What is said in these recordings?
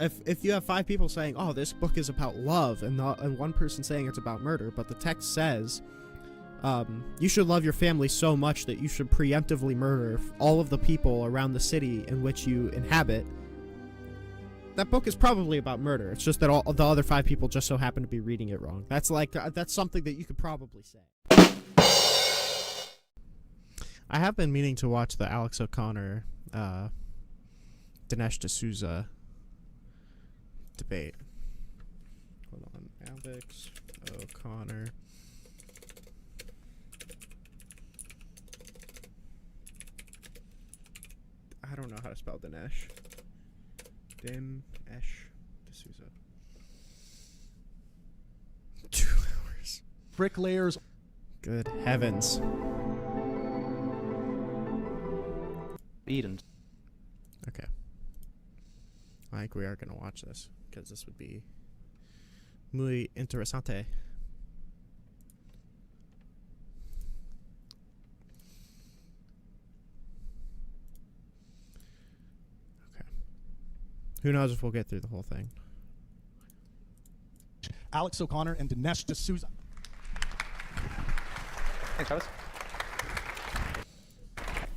if you have 5 people saying, "Oh, this book is about love," and one person saying it's about murder, but the text says, you should love your family so much that you should preemptively murder all of the people around the city in which you inhabit. That book is probably about murder. It's just that all the other 5 people just so happen to be reading it wrong. That's that's something that you could probably say. I have been meaning to watch the Alex O'Connor, Dinesh D'Souza debate. Hold on, Alex O'Connor. I don't know how to spell Dinesh. Dinesh D'Souza. 2 hours. Bricklayers. Good heavens. Eden. Okay. I think we are going to watch this, because this would be muy interesante. Okay. Who knows if we'll get through the whole thing. Alex O'Connor and Dinesh D'Souza. Thanks, Travis.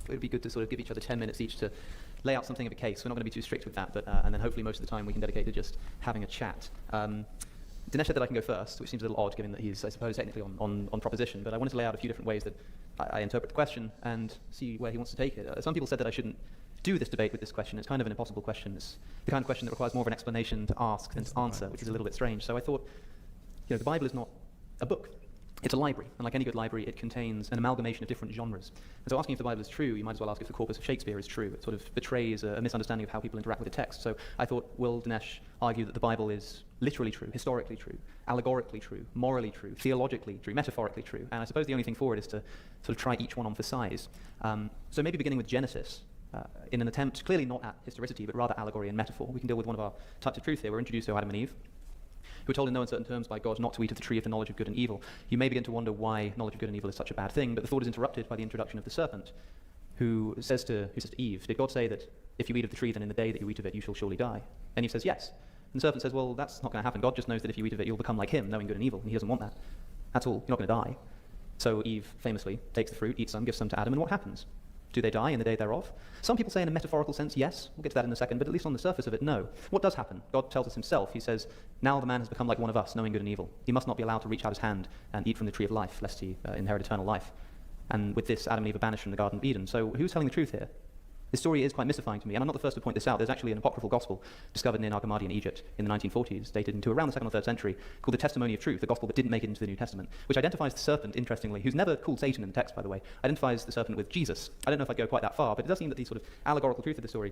It would be good to sort of give each other 10 minutes each to lay out something of a case. We're not going to be too strict with that, but and then hopefully most of the time we can dedicate to just having a chat. Dinesh said that I can go first, which seems a little odd given that he's, I suppose, technically on proposition, but I wanted to lay out a few different ways that I interpret the question and see where he wants to take it. Some people said that I shouldn't do this debate with this question. It's kind of an impossible question. It's the kind of question that requires more of an explanation to ask than to answer, which is a little bit strange. So I thought, the Bible is not a book. It's a library, and like any good library, it contains an amalgamation of different genres. And so asking if the Bible is true, you might as well ask if the corpus of Shakespeare is true. It sort of betrays a misunderstanding of how people interact with the text. So I thought, will Dinesh argue that the Bible is literally true, historically true, allegorically true, morally true, theologically true, metaphorically true? And I suppose the only thing for it is to sort of try each one on for size. So maybe beginning with Genesis, in an attempt, clearly not at historicity, but rather allegory and metaphor. We can deal with one of our types of truth here. We're introduced to Adam and Eve, who were told in no uncertain terms by God not to eat of the tree of the knowledge of good and evil. You may begin to wonder why knowledge of good and evil is such a bad thing, but the thought is interrupted by the introduction of the serpent, who says to Eve, did God say that if you eat of the tree, then in the day that you eat of it, you shall surely die? And Eve says, yes. And the serpent says, well, that's not going to happen. God just knows that if you eat of it, you'll become like him, knowing good and evil, and he doesn't want that. That's all. You're not going to die. So Eve famously takes the fruit, eats some, gives some to Adam, and what happens? Do they die in the day thereof? Some people say in a metaphorical sense, yes. We'll get to that in a second, but at least on the surface of it, no. What does happen? God tells us himself. He says, now the man has become like one of us, knowing good and evil. He must not be allowed to reach out his hand and eat from the tree of life, lest he inherit eternal life. And with this, Adam and Eve are banished from the Garden of Eden. So who's telling the truth here? This story is quite mystifying to me, and I'm not the first to point this out. There's actually an apocryphal gospel discovered near Nag Hammadi in Egypt in the 1940s, dated into around the 2nd or 3rd century, called the Testimony of Truth, the gospel that didn't make it into the New Testament, which identifies the serpent, interestingly, who's never called Satan in the text, by the way, identifies the serpent with Jesus. I don't know if I'd go quite that far, but it does seem that the sort of allegorical truth of the story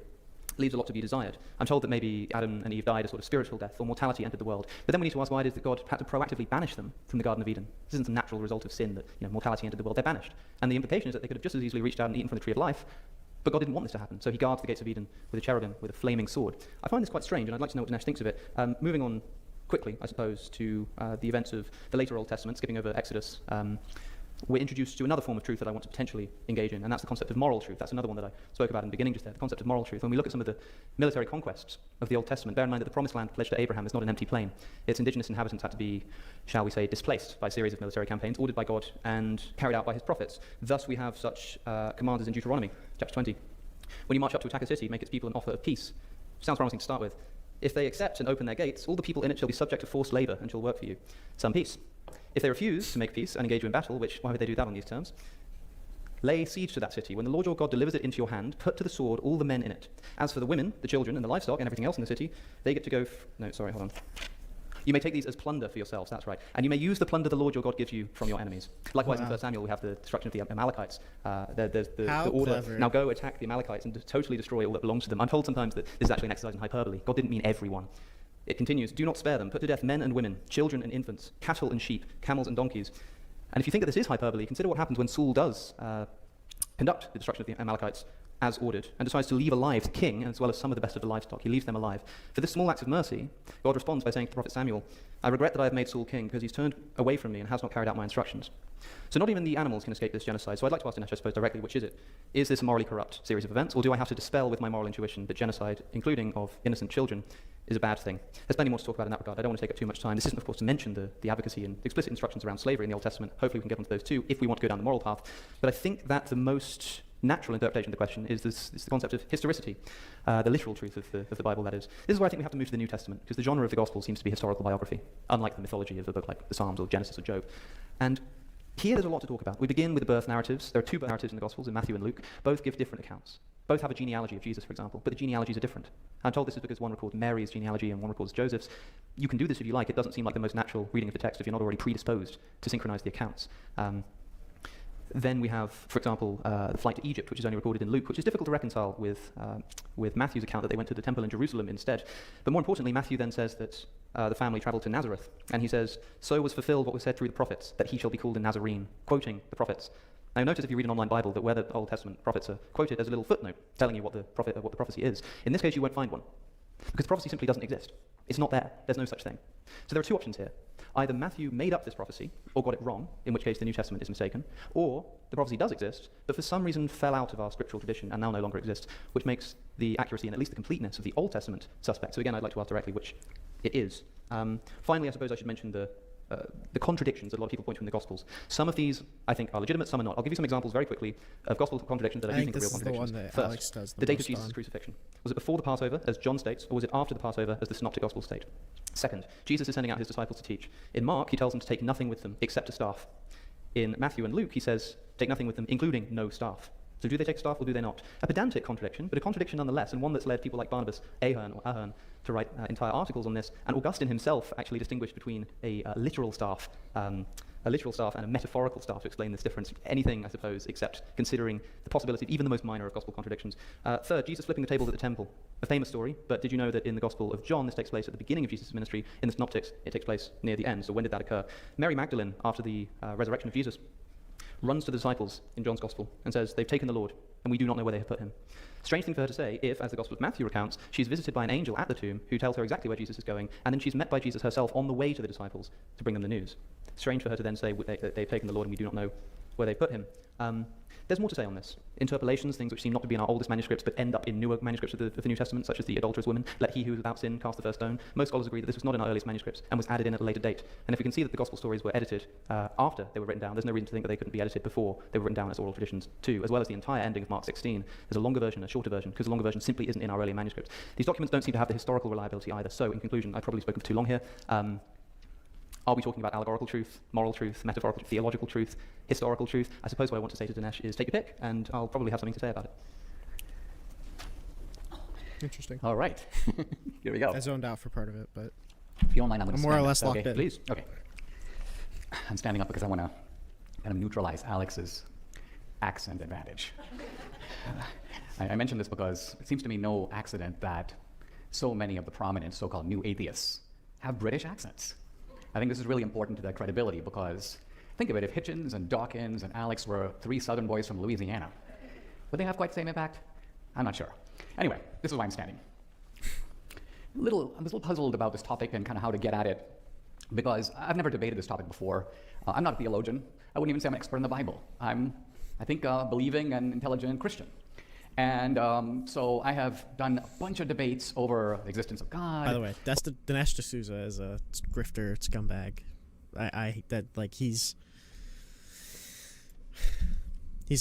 leaves a lot to be desired. I'm told that maybe Adam and Eve died a sort of spiritual death, or mortality entered the world. But then we need to ask why it is that God had to proactively banish them from the Garden of Eden. This isn't some natural result of sin that mortality entered the world. They're banished. And the implication is that they could have just as easily reached out and eaten from the tree of life, but God didn't want this to happen, so he guards the gates of Eden with a cherubim, with a flaming sword. I find this quite strange, and I'd like to know what Dinesh thinks of it. Moving on quickly, I suppose, to the events of the later Old Testament, skipping over Exodus, we're introduced to another form of truth that I want to potentially engage in, and that's the concept of moral truth. That's another one that I spoke about in the beginning just there, the concept of moral truth. When we look at some of the military conquests of the Old Testament, bear in mind that the Promised Land pledged to Abraham is not an empty plain. Its indigenous inhabitants had to be, shall we say, displaced by a series of military campaigns ordered by God and carried out by his prophets. Thus we have such commands in Deuteronomy, chapter 20. When you march up to attack a city, make its people an offer of peace. Sounds promising to start with. If they accept and open their gates, all the people in it shall be subject to forced labor and shall work for you. Some peace. If they refuse to make peace and engage you in battle, which, why would they do that on these terms? Lay siege to that city. When the Lord your God delivers it into your hand, put to the sword all the men in it. As for the women, the children, and the livestock, and everything else in the city, they get to go... hold on. You may take these as plunder for yourselves, that's right. And you may use the plunder the Lord your God gives you from your enemies. Likewise, in 1 Samuel, we have the destruction of the Amalekites. There's the order, clever. now go attack the Amalekites and totally destroy all that belongs to them. I'm told sometimes that this is actually an exercise in hyperbole. God didn't mean everyone. It continues, do not spare them. Put to death men and women, children and infants, cattle and sheep, camels and donkeys. And if you think that this is hyperbole, consider what happens when Saul does conduct the destruction of the Amalekites as ordered and decides to leave alive the king as well as some of the best of the livestock. He leaves them alive. For this small act of mercy, God responds by saying to the prophet Samuel, I regret that I have made Saul king because he's turned away from me and has not carried out my instructions. So not even the animals can escape this genocide. So I'd like to ask Dinesh, I suppose, directly, which is it? Is this a morally corrupt series of events, or do I have to dispel with my moral intuition that genocide, including of innocent children, is a bad thing? There's plenty more to talk about in that regard. I don't want to take up too much time. This isn't, of course, to mention the advocacy and explicit instructions around slavery in the Old Testament. Hopefully we can get onto those too, if we want to go down the moral path. But I think that the most natural interpretation of the question is the concept of historicity, the literal truth of the Bible, that is. This is where I think we have to move to the New Testament, because the genre of the Gospel seems to be historical biography, unlike the mythology of a book like the Psalms or Genesis or Job. And here there's a lot to talk about. We begin with the birth narratives. There are two birth narratives in the Gospels, in Matthew and Luke. Both give different accounts. Both have a genealogy of Jesus, for example, but the genealogies are different. I'm told this is because one records Mary's genealogy and one records Joseph's. You can do this if you like. It doesn't seem like the most natural reading of the text if you're not already predisposed to synchronize the accounts. Then we have, for example, the flight to Egypt, which is only recorded in Luke, which is difficult to reconcile with Matthew's account that they went to the temple in Jerusalem instead. But more importantly, Matthew then says that the family traveled to Nazareth, and he says, so was fulfilled what was said through the prophets, that he shall be called a Nazarene, quoting the prophets. Now, notice if you read an online Bible that where the Old Testament prophets are quoted, there's a little footnote telling you what the prophecy is. In this case, you won't find one, because the prophecy simply doesn't exist. It's not there. There's no such thing. So there are two options here. Either Matthew made up this prophecy, or got it wrong, in which case the New Testament is mistaken, or the prophecy does exist, but for some reason fell out of our scriptural tradition and now no longer exists, which makes the accuracy and at least the completeness of the Old Testament suspect. So again, I'd like to ask directly which it is. Finally, I suppose I should mention the contradictions that a lot of people point to in the Gospels. Some of these, I think, are legitimate, some are not. I'll give you some examples very quickly of Gospel contradictions that I do think are real contradictions. This is the one that First, Alex does the date of most Jesus' on. crucifixion. Was it before the Passover, as John states, or was it after the Passover, as the Synoptic Gospels state? Second, Jesus is sending out his disciples to teach. In Mark, he tells them to take nothing with them except a staff. In Matthew and Luke, he says, take nothing with them, including no staff. So do they take staff or do they not? A pedantic contradiction, but a contradiction nonetheless, and one that's led people like Barnabas, Ahern, to write entire articles on this. And Augustine himself actually distinguished between a literal staff and a metaphorical staff to explain this difference. Anything, I suppose, except considering the possibility of even the most minor of gospel contradictions. Third, Jesus flipping the tables at the temple. A famous story, but did you know that in the Gospel of John, this takes place at the beginning of Jesus' ministry? In the Synoptics, it takes place near the end. So when did that occur? Mary Magdalene, after the resurrection of Jesus, runs to the disciples in John's Gospel and says, they've taken the Lord, and we do not know where they have put him. Strange thing for her to say if, as the Gospel of Matthew recounts, she's visited by an angel at the tomb who tells her exactly where Jesus is going, and then she's met by Jesus herself on the way to the disciples to bring them the news. Strange for her to then say that they've taken the Lord and we do not know where they put him. There's more to say on this. Interpolations, things which seem not to be in our oldest manuscripts but end up in newer manuscripts of the New Testament, such as the adulterous woman, let he who is without sin cast the first stone. Most scholars agree that this was not in our earliest manuscripts and was added in at a later date. And if we can see that the gospel stories were edited after they were written down, there's no reason to think that they couldn't be edited before they were written down as oral traditions too, as well as the entire ending of Mark 16. There's a longer version, a shorter version, because the longer version simply isn't in our earlier manuscripts. These documents don't seem to have the historical reliability either. So in conclusion, I've probably spoken for too long here. Are we talking about allegorical truth, moral truth, metaphorical, theological truth, historical truth? I suppose what I want to say to Dinesh is take your pick, and I'll probably have something to say about it. Interesting. All right. Here we go. I zoned out for part of it, but If you don't mind, I'm going to I'm more or stand less up. locked Okay, in. please. Okay. I'm standing up because I want to kind of neutralize Alex's accent advantage. I mention this because it seems to me no accident that so many of the prominent so-called new atheists have British accents. I think this is really important to their credibility because think of it, if Hitchens and Dawkins and Alex were three southern boys from Louisiana, would they have quite the same impact? I'm not sure. Anyway, this is why I'm standing. I was a little puzzled about this topic and kind of how to get at it because I've never debated this topic before. I'm not a theologian. I wouldn't even say I'm an expert in the Bible. I'm, I think, a believing and intelligent Christian. And so I have done a bunch of debates over the existence of God. by the way, Dinesh D'Souza is a grifter scumbag. I hate that. Like he's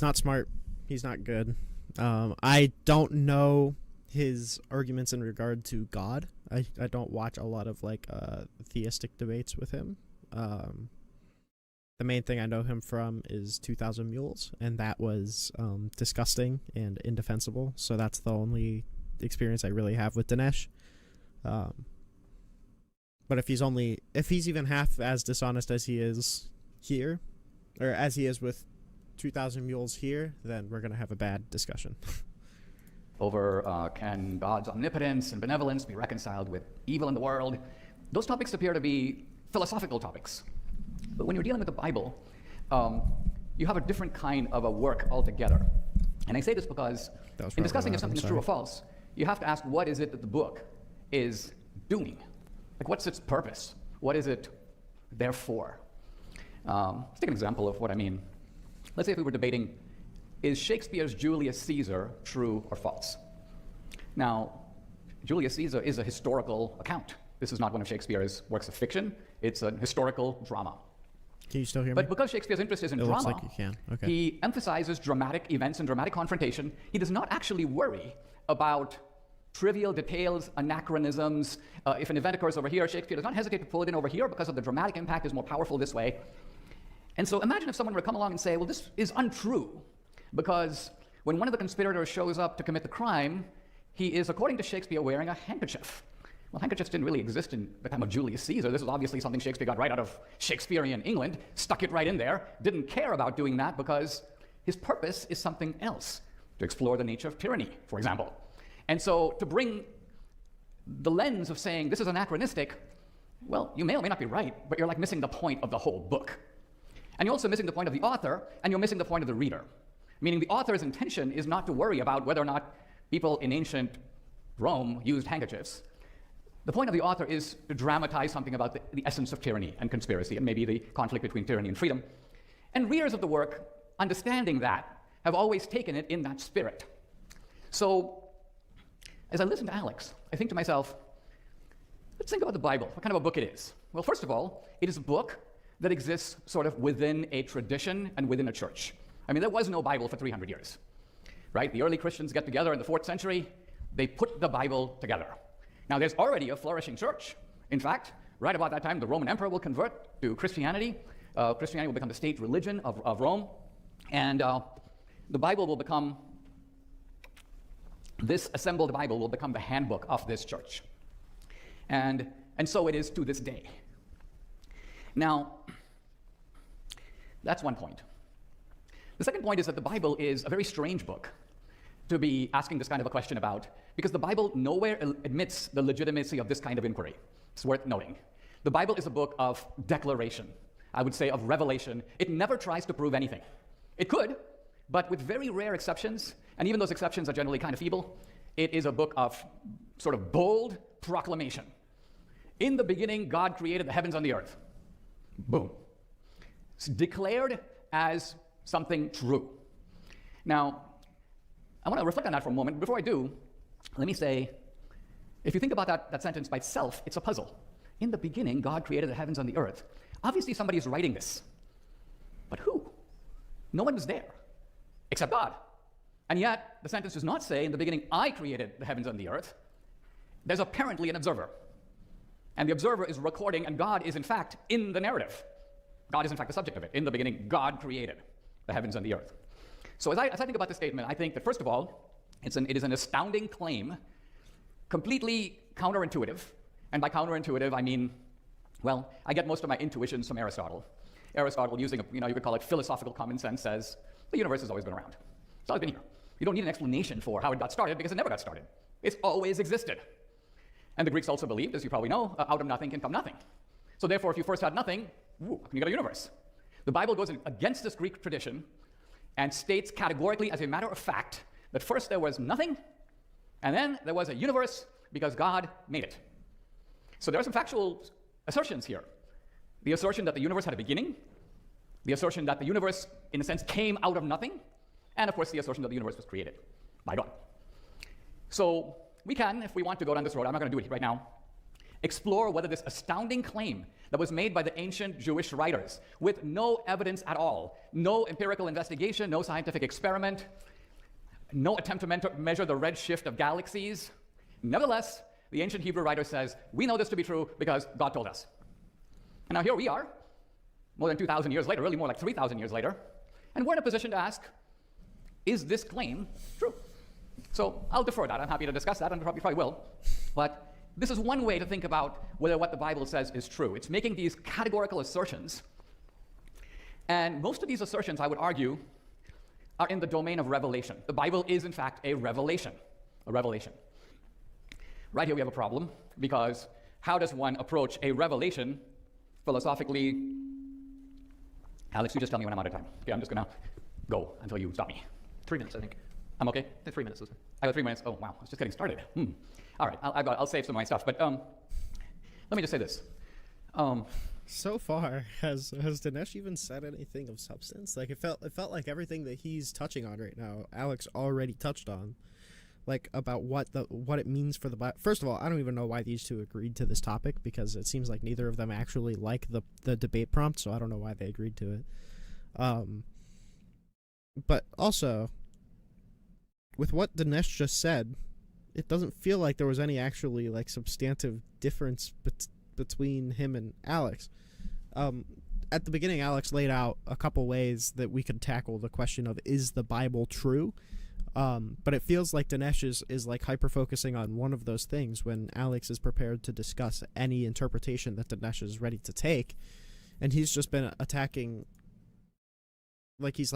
not smart. He's not good. I don't know his arguments in regard to God. I don't watch a lot of like theistic debates with him. The main thing I know him from is 2,000 Mules, and that was disgusting and indefensible. So that's the only experience I really have with Dinesh. But if he's even half as dishonest as he is here, or as he is with 2,000 Mules here, then we're gonna have a bad discussion. Over can God's omnipotence and benevolence be reconciled with evil in the world? Those topics appear to be philosophical topics. But when you're dealing with the Bible, you have a different kind of a work altogether. And I say this because That was in probably discussing if loud, something I'm is true or sorry. false, you have to ask what is it that the book is doing? Like, what's its purpose? What is it there for? Let's take an example of what I mean. Let's say if we were debating, is Shakespeare's Julius Caesar true or false? Now, Julius Caesar is a historical account. This is not one of Shakespeare's works of fiction. It's a historical drama. Can you still hear me? But because Shakespeare's interest is in It drama, looks like you can. Okay. he emphasizes dramatic events and dramatic confrontation. He does not actually worry about trivial details, anachronisms. If an event occurs over here, Shakespeare does not hesitate to pull it in over here because of the dramatic impact is more powerful this way. And so imagine if someone were to come along and say, well, this is untrue, because when one of the conspirators shows up to commit the crime, he is, according to Shakespeare, wearing a handkerchief. Well, handkerchiefs didn't really exist in the time of Julius Caesar. This is obviously something Shakespeare got right out of Shakespearean England, stuck it right in there, didn't care about doing that because his purpose is something else, to explore the nature of tyranny, for example. And so to bring the lens of saying this is anachronistic, well, you may or may not be right, but you're like missing the point of the whole book. And you're also missing the point of the author, and you're missing the point of the reader. Meaning the author's intention is not to worry about whether or not people in ancient Rome used handkerchiefs. The point of the author is to dramatize something about the essence of tyranny and conspiracy, and maybe the conflict between tyranny and freedom. And readers of the work, understanding that, have always taken it in that spirit. So, as I listen to Alex, I think to myself, let's think about the Bible, what kind of a book it is. Well, first of all, it is a book that exists sort of within a tradition and within a church. I mean, there was no Bible for 300 years, right? The early Christians get together in the 4th century, they put the Bible together. Now, there's already a flourishing church. In fact, right about that time, the Roman emperor will convert to Christianity. Christianity will become the state religion of Rome. And the Bible will become, this assembled Bible will become the handbook of this church. And so it is to this day. Now, that's one point. The second point is that the Bible is a very strange book to be asking this kind of a question about, because the Bible nowhere admits the legitimacy of this kind of inquiry. It's worth noting. The Bible is a book of declaration, I would say of revelation. It never tries to prove anything. It could, but with very rare exceptions, and even those exceptions are generally kind of feeble, it is a book of sort of bold proclamation. In the beginning, God created the heavens and the earth. Boom. It's declared as something true. Now, I want to reflect on that for a moment. Before I do, let me say, if you think about that sentence by itself, it's a puzzle. In the beginning, God created the heavens and the earth. Obviously, somebody is writing this. But who? No one was there, except God. And yet, the sentence does not say, in the beginning, I created the heavens and the earth. There's apparently an observer. And the observer is recording, and God is, in fact, in the narrative. God is, in fact, the subject of it. In the beginning, God created the heavens and the earth. So as I think about this statement, I think that, first of all, it is an astounding claim, completely counterintuitive. And by counterintuitive, I mean, well, I get most of my intuitions from Aristotle. Aristotle, using you could call it philosophical common sense, says the universe has always been around. It's always been here. You don't need an explanation for how it got started, because it never got started. It's always existed. And the Greeks also believed, as you probably know, out of nothing can come nothing. So therefore, if you first had nothing, how can you get a universe? The Bible goes against this Greek tradition and states categorically, as a matter of fact, that first there was nothing, and then there was a universe because God made it. So there are some factual assertions here. The assertion that the universe had a beginning, the assertion that the universe, in a sense, came out of nothing, and of course the assertion that the universe was created by God. So we can, if we want to go down this road, I'm not going to do it right now, explore whether this astounding claim that was made by the ancient Jewish writers with no evidence at all, no empirical investigation, no scientific experiment, no attempt to measure the redshift of galaxies. Nevertheless, the ancient Hebrew writer says, we know this to be true because God told us. And now here we are, more than 2,000 years later, really more like 3,000 years later, and we're in a position to ask, is this claim true? So I'll defer that. I'm happy to discuss that, and probably will. But this is one way to think about whether what the Bible says is true. It's making these categorical assertions. And most of these assertions, I would argue, are in the domain of revelation. The Bible is, in fact, a revelation. A revelation. Right here we have a problem, because how does one approach a revelation philosophically? Alex, you just tell me when I'm out of time. Okay, I'm just going to go until you stop me. 3 minutes, I think. I'm okay? 3 minutes or so. I got 3 minutes. Oh, wow. I was just getting started. All right. I'll save some of my stuff. But let me just say this. So far, has Dinesh even said anything of substance? Like it felt like everything that he's touching on right now, Alex already touched on, like about what it means for the Bible. First of all, I don't even know why these two agreed to this topic, because it seems like neither of them actually like the debate prompt, so I don't know why they agreed to it. But also, with what Dinesh just said, it doesn't feel like there was any actually like substantive difference between him and Alex. At the beginning, Alex laid out a couple ways that we could tackle the question of, is the Bible true? But it feels like Dinesh is like hyper-focusing on one of those things when Alex is prepared to discuss any interpretation that Dinesh is ready to take. And he's just been attacking, like he's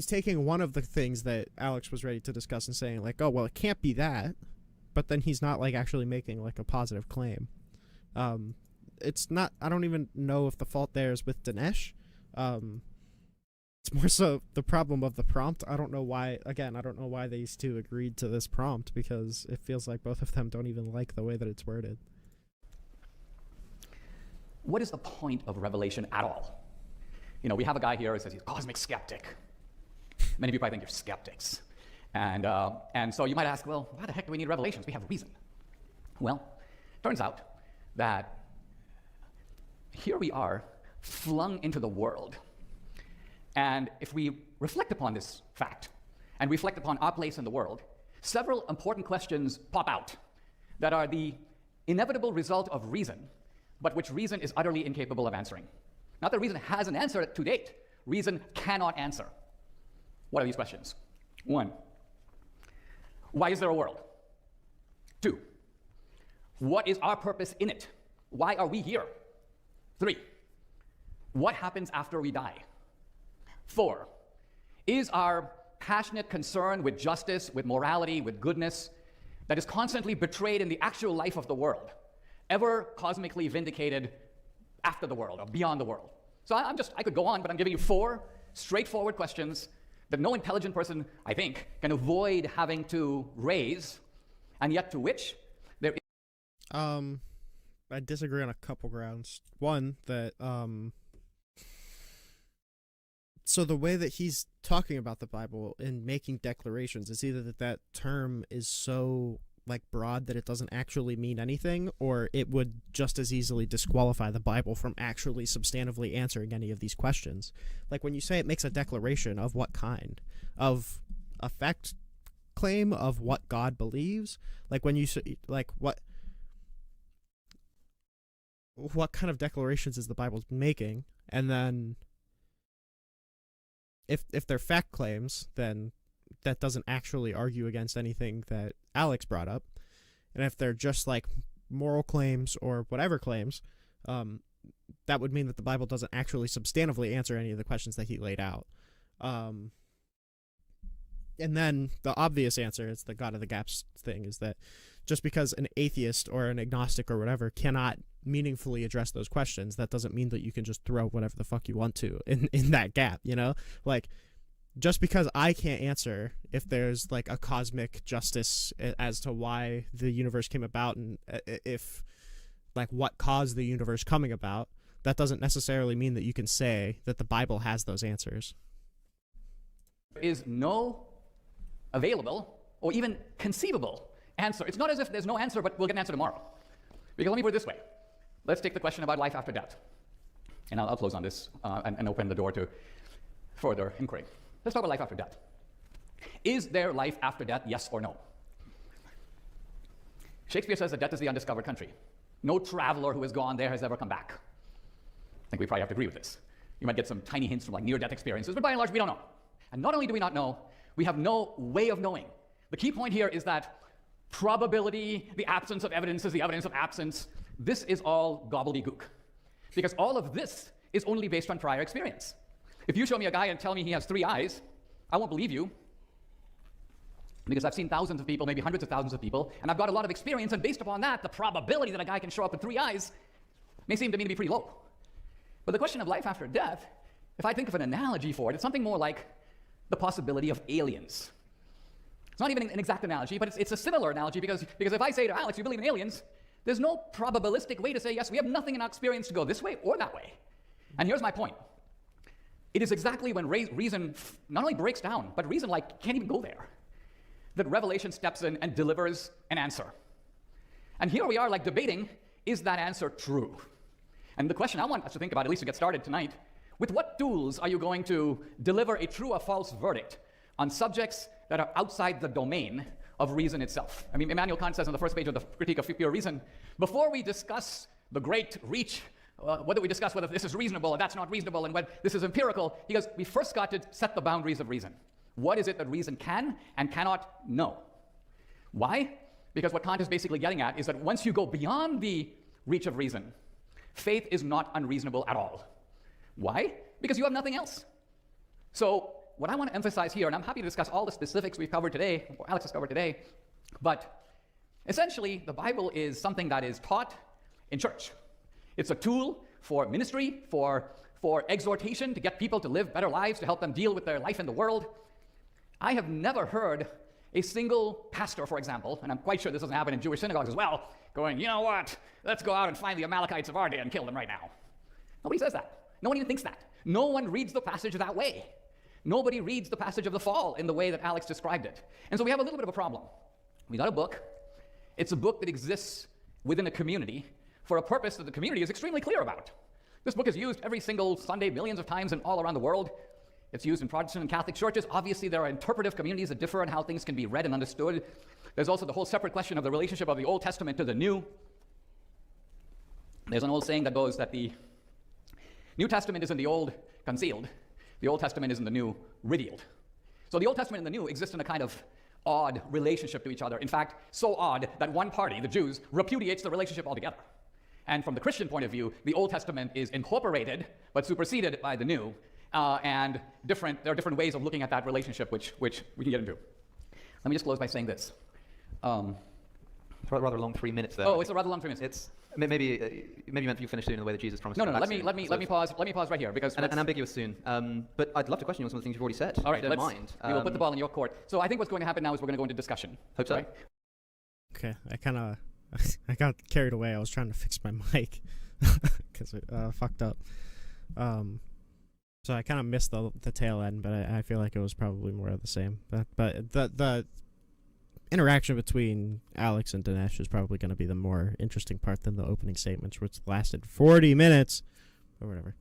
taking one of the things that Alex was ready to discuss and saying like, oh, well, it can't be that. But then he's not like actually making like a positive claim. It's not, I don't even know if the fault there is with Dinesh. It's more so the problem of the prompt. I don't know why these two agreed to this prompt, because it feels like both of them don't even like the way that it's worded. What is the point of revelation at all? You know, we have a guy here who says he's a cosmic skeptic. Many people, I think, are skeptics. And so you might ask, well, why the heck do we need revelations? We have reason. Well, turns out that here we are, flung into the world. And if we reflect upon this fact, and reflect upon our place in the world, several important questions pop out that are the inevitable result of reason, but which reason is utterly incapable of answering. Not that reason has an answer to date. Reason cannot answer. What are these questions? 1, why is there a world? 2, what is our purpose in it? Why are we here? 3, what happens after we die? 4, is our passionate concern with justice, with morality, with goodness, that is constantly betrayed in the actual life of the world, ever cosmically vindicated after the world or beyond the world? So I could go on, but I'm giving you 4 straightforward questions that no intelligent person, I think, can avoid having to raise, and yet to which there is... I disagree on a couple grounds. One, that so the way that he's talking about the Bible and making declarations is either that term is so like broad that it doesn't actually mean anything, or it would just as easily disqualify the Bible from actually substantively answering any of these questions. Like when you say it makes a declaration, of what kind? Of a fact claim of what God believes? Like when you say, like what kind of declarations is the Bible making? And then if they're fact claims, then that doesn't actually argue against anything that Alex brought up. And if they're just like moral claims or whatever claims, that would mean that the Bible doesn't actually substantively answer any of the questions that he laid out. And then the obvious answer is the God of the gaps thing, is that just because an atheist or an agnostic or whatever cannot meaningfully address those questions, that doesn't mean that you can just throw whatever the fuck you want to in that gap, you know? Like, just because I can't answer if there's like a cosmic justice as to why the universe came about, and if like what caused the universe coming about, that doesn't necessarily mean that you can say that the Bible has those answers. There is no available or even conceivable answer. It's not as if there's no answer, but we'll get an answer tomorrow. Because let me put it this way. Let's take the question about life after death. And I'll close on this and open the door to further inquiry. Let's talk about life after death. Is there life after death, yes or no? Shakespeare says that death is the undiscovered country. No traveler who has gone there has ever come back. I think we probably have to agree with this. You might get some tiny hints from like near-death experiences, but by and large, we don't know. And not only do we not know, we have no way of knowing. The key point here is that probability, the absence of evidence is the evidence of absence. This is all gobbledygook. Because all of this is only based on prior experience. If you show me a guy and tell me he has 3 eyes, I won't believe you. Because I've seen thousands of people, maybe hundreds of thousands of people, and I've got a lot of experience, and based upon that, the probability that a guy can show up with 3 eyes may seem to me to be pretty low. But the question of life after death, if I think of an analogy for it, it's something more like the possibility of aliens. It's not even an exact analogy, but it's a similar analogy because if I say to Alex, you believe in aliens, there's no probabilistic way to say, yes, we have nothing in our experience to go this way or that way. And here's my point. It is exactly when reason not only breaks down, but reason can't even go there, that revelation steps in and delivers an answer. And here we are debating, is that answer true? And the question I want us to think about, at least to get started tonight, with what tools are you going to deliver a true or false verdict on subjects that are outside the domain of reason itself? I mean, Immanuel Kant says on the first page of the Critique of Pure Reason, before we discuss the great reach, whether we discuss whether this is reasonable or that's not reasonable and whether this is empirical, he goes, we first got to set the boundaries of reason. What is it that reason can and cannot know? Why? Because what Kant is basically getting at is that once you go beyond the reach of reason, faith is not unreasonable at all. Why? Because you have nothing else. So what I want to emphasize here, and I'm happy to discuss all the specifics we've covered today, or Alex has covered today, but essentially the Bible is something that is taught in church. It's a tool for ministry, for exhortation, to get people to live better lives, to help them deal with their life in the world. I have never heard a single pastor, for example, and I'm quite sure this doesn't happen in Jewish synagogues as well, going, you know what, let's go out and find the Amalekites of our day and kill them right now. Nobody says that. No one even thinks that. No one reads the passage that way. Nobody reads the passage of the fall in the way that Alex described it. And so we have a little bit of a problem. We got a book. It's a book that exists within a community for a purpose that the community is extremely clear about. This book is used every single Sunday millions of times and all around the world. It's used in Protestant and Catholic churches. Obviously, there are interpretive communities that differ in how things can be read and understood. There's also the whole separate question of the relationship of the Old Testament to the New. There's an old saying that goes that the New Testament is in the Old concealed. The Old Testament is in the New revealed. So the Old Testament and the New exist in a kind of odd relationship to each other. In fact, so odd that one party, the Jews, repudiates the relationship altogether. And from the Christian point of view, the Old Testament is incorporated but superseded by the New. And there are different ways of looking at that relationship, which we can get into. Let me just close by saying this. It's a rather long 3 minutes there. Oh, it's a rather long 3 minutes. It's maybe meant you finish soon in the way that Jesus promised. No, let me pause right here because and ambiguous soon. But I'd love to question you on some of the things you've already said. All right, if you don't mind. We will put the ball in your court. So I think what's going to happen now is we're going to go into discussion. Hope so. Right? Okay, I got carried away. I was trying to fix my mic because it fucked up. So I kind of missed the tail end, but I feel like it was probably more of the same. But the interaction between Alex and Dinesh is probably going to be the more interesting part than the opening statements, which lasted 40 minutes or whatever.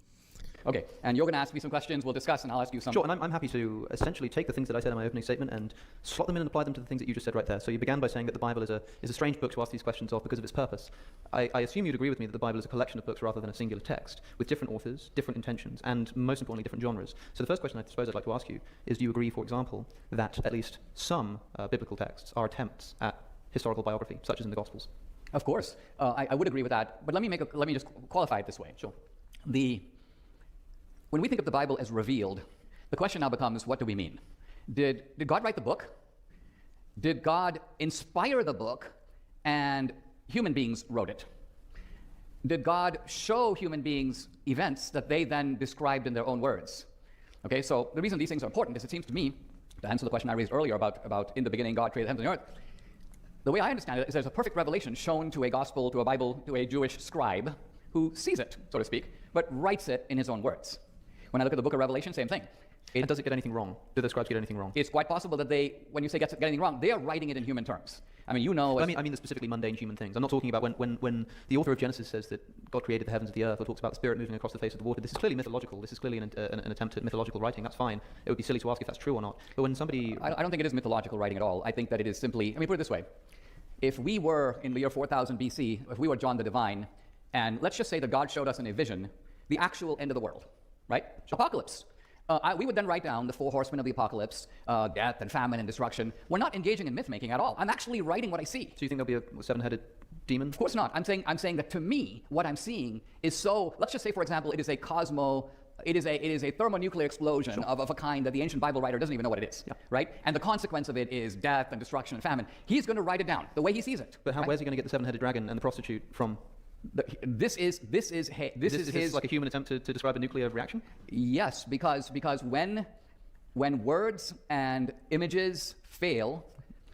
Okay, and you're going to ask me some questions. We'll discuss, and I'll ask you some. Sure, and I'm happy to essentially take the things that I said in my opening statement and slot them in and apply them to the things that you just said right there. So you began by saying that the Bible is a strange book to ask these questions of because of its purpose. I assume you'd agree with me that the Bible is a collection of books rather than a singular text, with different authors, different intentions, and most importantly, different genres. So the first question I suppose I'd like to ask you is, do you agree, for example, that at least some biblical texts are attempts at historical biography, such as in the Gospels? Of course, I would agree with that. But let me just qualify it this way. Sure. When we think of the Bible as revealed, the question now becomes, what do we mean? Did God write the book? Did God inspire the book and human beings wrote it? Did God show human beings events that they then described in their own words? Okay, so the reason these things are important is it seems to me, to answer the question I raised earlier about in the beginning God created the heavens and the earth, the way I understand it is there's a perfect revelation shown to a gospel, to a Bible, to a Jewish scribe who sees it, so to speak, but writes it in his own words. When I look at the book of Revelation, same thing. And does it get anything wrong? Do the scribes get anything wrong? It's quite possible that when you say get anything wrong, they are writing it in human terms. I mean, you know... I mean the specifically mundane human things. I'm not talking about when the author of Genesis says that God created the heavens and the earth, or talks about the Spirit moving across the face of the water. This is clearly mythological. This is clearly an attempt at mythological writing. That's fine. It would be silly to ask if that's true or not. But when somebody... I don't think it is mythological writing at all. I think that it is simply... I mean, put it this way. If we were, in the year 4000 BC, if we were John the Divine, and let's just say that God showed us in a vision the actual end of the world, right? Sure. Apocalypse. We would then write down the 4 horsemen of the apocalypse, death and famine and destruction. We're not engaging in myth-making at all. I'm actually writing what I see. So you think there'll be a 7-headed demon? Of course not. I'm saying that to me, what I'm seeing is so... Let's just say, for example, it is a thermonuclear explosion Sure. of a kind that the ancient Bible writer doesn't even know what it is, right? And the consequence of it is death and destruction and famine. He's going to write it down the way he sees it. But right? Where's he going to get the 7-headed dragon and the prostitute from? This is like a human attempt to describe a nuclear reaction? Yes, because when when words and images fail,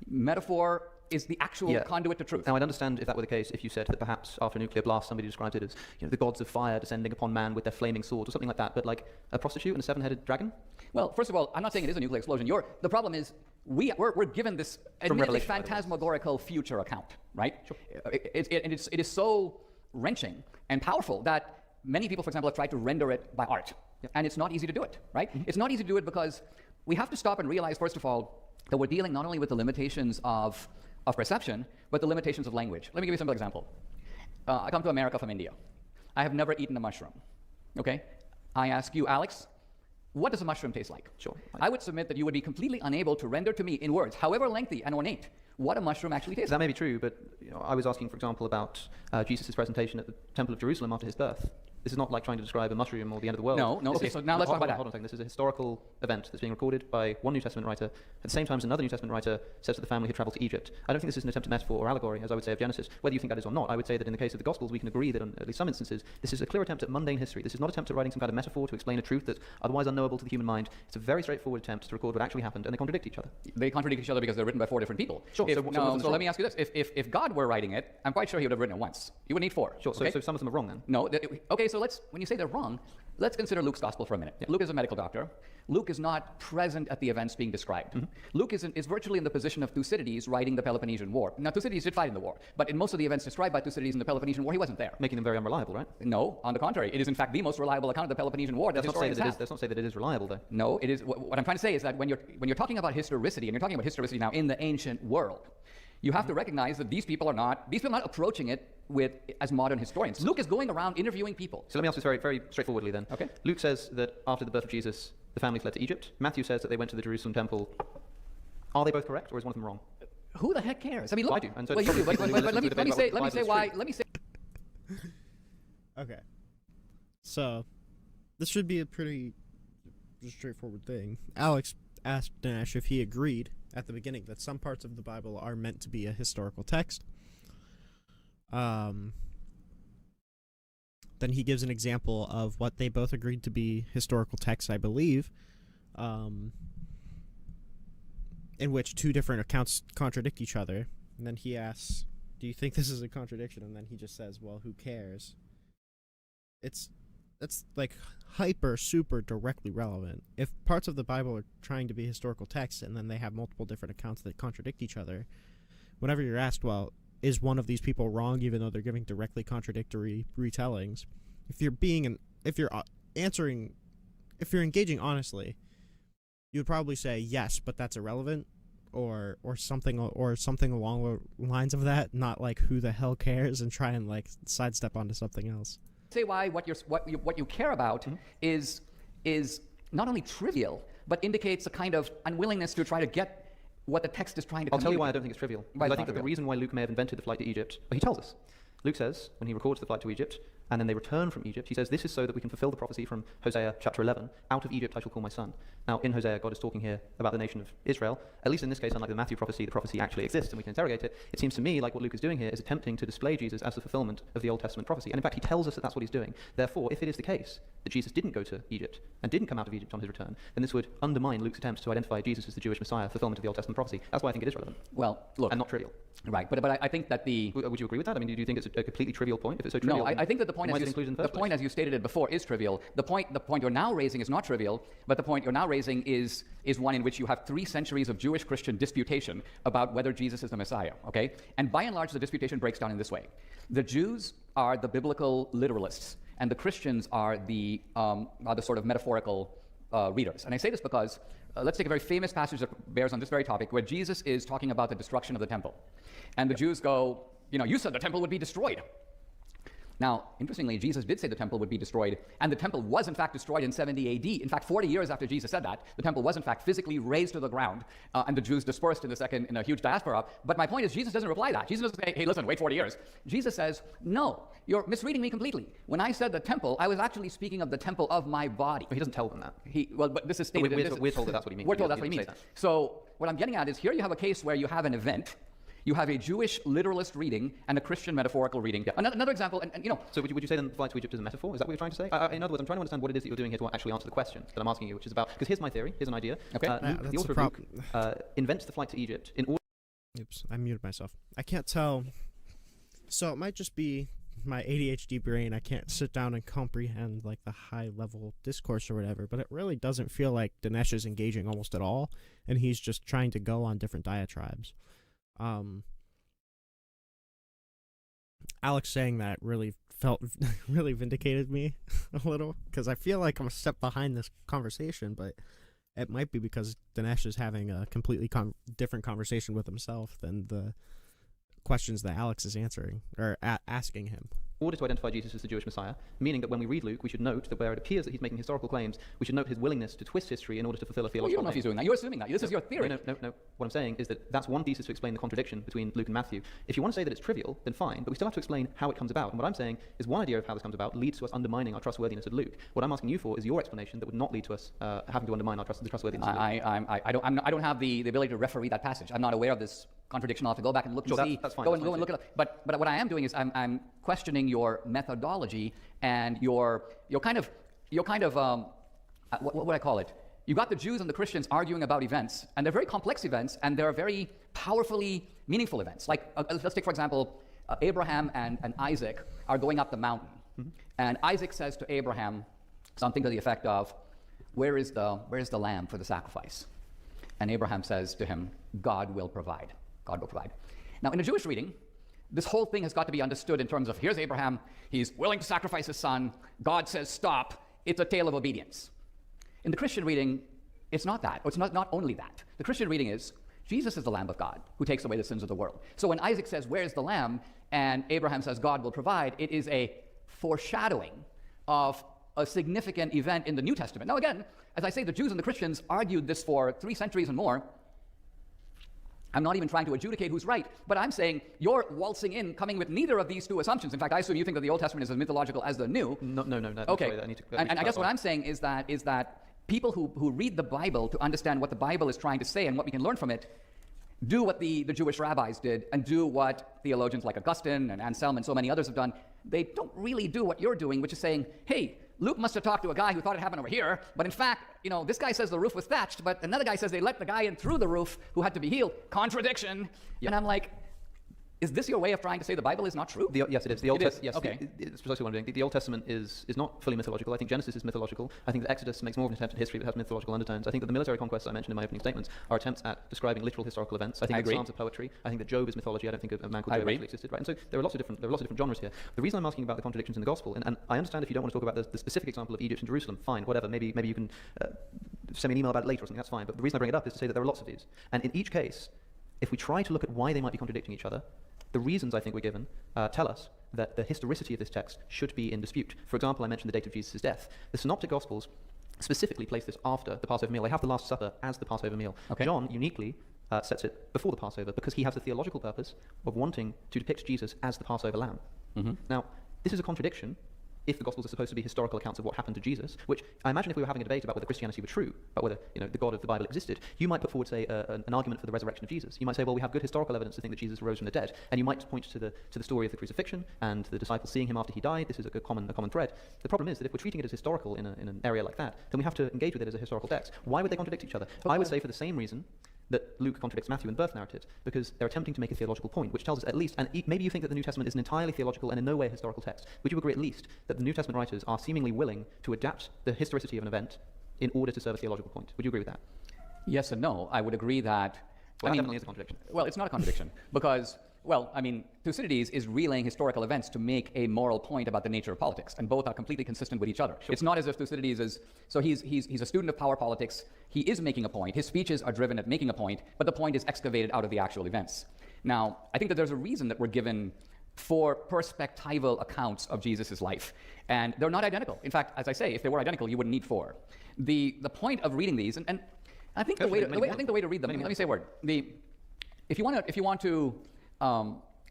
metaphor is the actual conduit to truth. Now, I'd understand if that were the case if you said that perhaps after a nuclear blast somebody described it as the gods of fire descending upon man with their flaming swords or something like that, but like a prostitute and a seven-headed dragon? Well, first of all, I'm not saying it is a nuclear explosion. The problem is we're given this admittedly phantasmagorical future account, right? Sure. It is so wrenching and powerful that many people, for example, have tried to render it by art. Yeah. And it's not easy to do it, right? It's not easy to do it because we have to stop and realize, first of all, that we're dealing not only with the limitations of perception, but the limitations of language. Let me give you a simple example. I come to America from India. I have never eaten a mushroom, okay? I ask you, Alex, what does a mushroom taste like? Sure. I would submit that you would be completely unable to render to me in words, however lengthy and ornate, what a mushroom actually tastes like. That may be true, but I was asking, for example, about Jesus' presentation at the Temple of Jerusalem after his birth. This is not like trying to describe a mushroom or the end of the world. No. Okay, so now let's talk about that. Hold on a second. This is a historical event that's being recorded by one New Testament writer. At the same time as another New Testament writer says that the family had traveled to Egypt. I don't think this is an attempt at metaphor or allegory, as I would say of Genesis. Whether you think that is or not, I would say that in the case of the Gospels, we can agree that in at least some instances, this is a clear attempt at mundane history. This is not an attempt at writing some kind of metaphor to explain a truth that's otherwise unknowable to the human mind. It's a very straightforward attempt to record what actually happened, and they contradict each other. They contradict each other because they're written by four different people. Sure. So let me ask you this. If God were writing it, I'm quite sure he would have written it once. He would need four. Sure. Okay? So some of them are wrong then? No. Okay, so when you say they're wrong, let's consider Luke's gospel for a minute. Yeah. Luke is a medical doctor. Luke is not present at the events being described. Mm-hmm. Luke is virtually in the position of Thucydides writing the Peloponnesian War. Now, Thucydides did fight in the war, but in most of the events described by Thucydides in the Peloponnesian War, he wasn't there. Making them very unreliable, right? No, on the contrary. It is, in fact, the most reliable account of the Peloponnesian War that historians have. Let's not say that it is reliable, though. No, it is. What I'm trying to say is that when you're talking about historicity, and you're talking about historicity now in the ancient world, you have to recognize that these people are not approaching it as modern historians. Luke is going around interviewing people. So let me ask this very, very straightforwardly then. Okay. Luke says that after the birth of Jesus, the family fled to Egypt. Matthew says that they went to the Jerusalem temple. Are they both correct, or is one of them wrong? Who the heck cares? I mean, look. Well, I do. And so well, you do. But let me say why. Okay. So, this should be a pretty straightforward thing. Alex asked Dinesh if he agreed at the beginning that some parts of the Bible are meant to be a historical text. Then he gives an example of what they both agreed to be historical texts, I believe, in which two different accounts contradict each other. And then he asks, do you think this is a contradiction? And then he just says, well, who cares? It's like hyper super directly relevant. If parts of the Bible are trying to be historical texts and then they have multiple different accounts that contradict each other, whenever you're asked, well, is one of these people wrong even though they're giving directly contradictory retellings, if you're engaging honestly, you would probably say yes, but that's irrelevant, or something along the lines of that, not like who the hell cares, and try and like sidestep onto something else. Say why what you care about is not only trivial, but indicates a kind of unwillingness to try to get what the text is trying to I'll tell you why I don't think it's trivial. Because I think that the reason why Luke may have invented the flight to Egypt, well, he tells us. Luke says, when he records the flight to Egypt, and then they return from Egypt, he says, this is so that we can fulfill the prophecy from Hosea chapter 11, out of Egypt I shall call my son. Now, in Hosea, God is talking here about the nation of Israel. At least in this case, unlike the Matthew prophecy, the prophecy actually exists and we can interrogate it. It seems to me like what Luke is doing here is attempting to display Jesus as the fulfillment of the Old Testament prophecy. And in fact, he tells us that that's what he's doing. Therefore, if it is the case that Jesus didn't go to Egypt and didn't come out of Egypt on his return, then this would undermine Luke's attempt to identify Jesus as the Jewish Messiah, fulfillment of the Old Testament prophecy. That's why I think it is relevant. Well, look. And not trivial. Right, but I think that Would you agree with that? I mean, do you think it's a completely trivial point? If it's so trivial, no, I think that the point as you stated it before is trivial. The point you're now raising is not trivial, but the point you're now raising is one in which you have 3 centuries of Jewish Christian disputation about whether Jesus is the Messiah. Okay, and by and large, the disputation breaks down in this way: the Jews are the biblical literalists, and the Christians are the sort of metaphorical readers. And I say this because let's take a very famous passage that bears on this very topic, where Jesus is talking about the destruction of the temple, and the Jews go, you said the temple would be destroyed. Now, interestingly, Jesus did say the temple would be destroyed, and the temple was in fact destroyed in 70 AD. In fact, 40 years after Jesus said that, the temple was in fact physically razed to the ground, and the Jews dispersed in a huge diaspora. But my point is, Jesus doesn't reply that. Jesus doesn't say, hey, listen, wait 40 years. Jesus says, no, you're misreading me completely. When I said the temple, I was actually speaking of the temple of my body. But he doesn't tell them that. But this is stated. We're told that that's what he means. We're told that's what he means. So what I'm getting at is, here you have a case where you have an event You have a Jewish literalist reading and a Christian metaphorical reading. Another example, and you know. So would you say then flight to Egypt is a metaphor? Is that what you're trying to say? In other words, I'm trying to understand what it is that you're doing here to actually answer the question that I'm asking you, which is about, because here's my theory, here's an idea. Okay. Luke, the author of Luke, invents the flight to Egypt in order. Oops, I muted myself. I can't tell. So it might just be my ADHD brain. I can't sit down and comprehend like the high level discourse or whatever, but it really doesn't feel like Dinesh is engaging almost at all, and he's just trying to go on different diatribes. Alex saying that really really vindicated me a little, because I feel like I'm a step behind this conversation, but it might be because Dinesh is having a completely different conversation with himself than the questions that Alex is answering or asking him. Order to identify Jesus as the Jewish Messiah, meaning that when we read Luke, we should note that where it appears that he's making historical claims, we should note his willingness to twist history in order to fulfill a theological You don't know if he's doing that. You're assuming that. This is your theory. No. What I'm saying is that that's one thesis to explain the contradiction between Luke and Matthew. If you want to say that it's trivial, then fine, but we still have to explain how it comes about. And what I'm saying is one idea of how this comes about leads to us undermining our trustworthiness of Luke. What I'm asking you for is your explanation that would not lead to us having to undermine the trustworthiness of Luke. I don't have the ability to referee that passage. I'm not aware of this contradiction. I'll have to go back and look and see. That's fine. Go and look it up. But what I am doing is I'm questioning your methodology and your kind of what would I call it? You got the Jews and the Christians arguing about events, and they're very complex events, and they're very powerfully meaningful events. Like let's take for example, Abraham and Isaac are going up the mountain, and Isaac says to Abraham something to the effect of, "Where is the lamb for the sacrifice?" And Abraham says to him, "God will provide. God will provide." Now, in a Jewish reading, this whole thing has got to be understood in terms of, here's Abraham, he's willing to sacrifice his son, God says stop, it's a tale of obedience. In the Christian reading, it's not that. It's not only that. The Christian reading is, Jesus is the Lamb of God who takes away the sins of the world. So when Isaac says, "Where's the lamb?" and Abraham says, "God will provide," it is a foreshadowing of a significant event in the New Testament. Now again, as I say, the Jews and the Christians argued this for 3 centuries and more. I'm not even trying to adjudicate who's right, but I'm saying you're waltzing in, coming with neither of these two assumptions. In fact, I assume you think that the Old Testament is as mythological as the New. No. Okay. Sorry, I need to and I guess what I'm saying is that people who read the Bible to understand what the Bible is trying to say and what we can learn from it, do what the Jewish rabbis did and do what theologians like Augustine and Anselm and so many others have done. They don't really do what you're doing, which is saying, hey, Luke must have talked to a guy who thought it happened over here, but in fact, this guy says the roof was thatched, but another guy says they let the guy in through the roof who had to be healed. Contradiction. Yep. And I'm like, is this your way of trying to say the Bible is not true? Yes, it is. The Old Testament. Yes, okay. It's precisely what I'm doing. The Old Testament is not fully mythological. I think Genesis is mythological. I think that Exodus makes more of an attempt at history that has mythological undertones. I think that the military conquests I mentioned in my opening statements are attempts at describing literal historical events. I think that Psalms are poetry. I think that Job is mythology. I don't think a man called Job actually existed. Right? And so there are lots of different genres here. The reason I'm asking about the contradictions in the gospel, and I understand if you don't want to talk about the specific example of Egypt and Jerusalem, fine, whatever. Maybe you can send me an email about it later or something. That's fine. But the reason I bring it up is to say that there are lots of these, and in each case, if we try to look at why they might be contradicting each other, the reasons I think we're given tell us that the historicity of this text should be in dispute. For example, I mentioned the date of Jesus' death. The Synoptic Gospels specifically place this after the Passover meal. They have the Last Supper as the Passover meal. Okay. John uniquely sets it before the Passover because he has the theological purpose of wanting to depict Jesus as the Passover lamb. Mm-hmm. Now, this is a contradiction if the Gospels are supposed to be historical accounts of what happened to Jesus, which I imagine if we were having a debate about whether Christianity were true, about whether the God of the Bible existed, you might put forward, say, an argument for the resurrection of Jesus. You might say, well, we have good historical evidence to think that Jesus rose from the dead, and you might point to the story of the crucifixion and the disciples seeing him after he died. This is a common thread. The problem is that if we're treating it as historical in an area like that, then we have to engage with it as a historical text. Why would they contradict each other? Okay. I would say for the same reason that Luke contradicts Matthew in birth narratives, because they're attempting to make a theological point, which tells us at least, and maybe you think that the New Testament is an entirely theological and in no way a historical text. Would you agree at least that the New Testament writers are seemingly willing to adapt the historicity of an event in order to serve a theological point? Would you agree with that? Yes and no. I would agree that... Well, that definitely is a contradiction. Well, it's not a contradiction, because... Well, I mean, Thucydides is relaying historical events to make a moral point about the nature of politics, and both are completely consistent with each other. Sure. It's not as if Thucydides is... So he's a student of power politics. He is making a point. His speeches are driven at making a point, but the point is excavated out of the actual events. Now, I think that there's a reason that we're given 4 perspectival accounts of Jesus' life, and they're not identical. In fact, as I say, if they were identical, you wouldn't need 4. The point of reading these, and I think the way to read them. Let me say a word. If you want to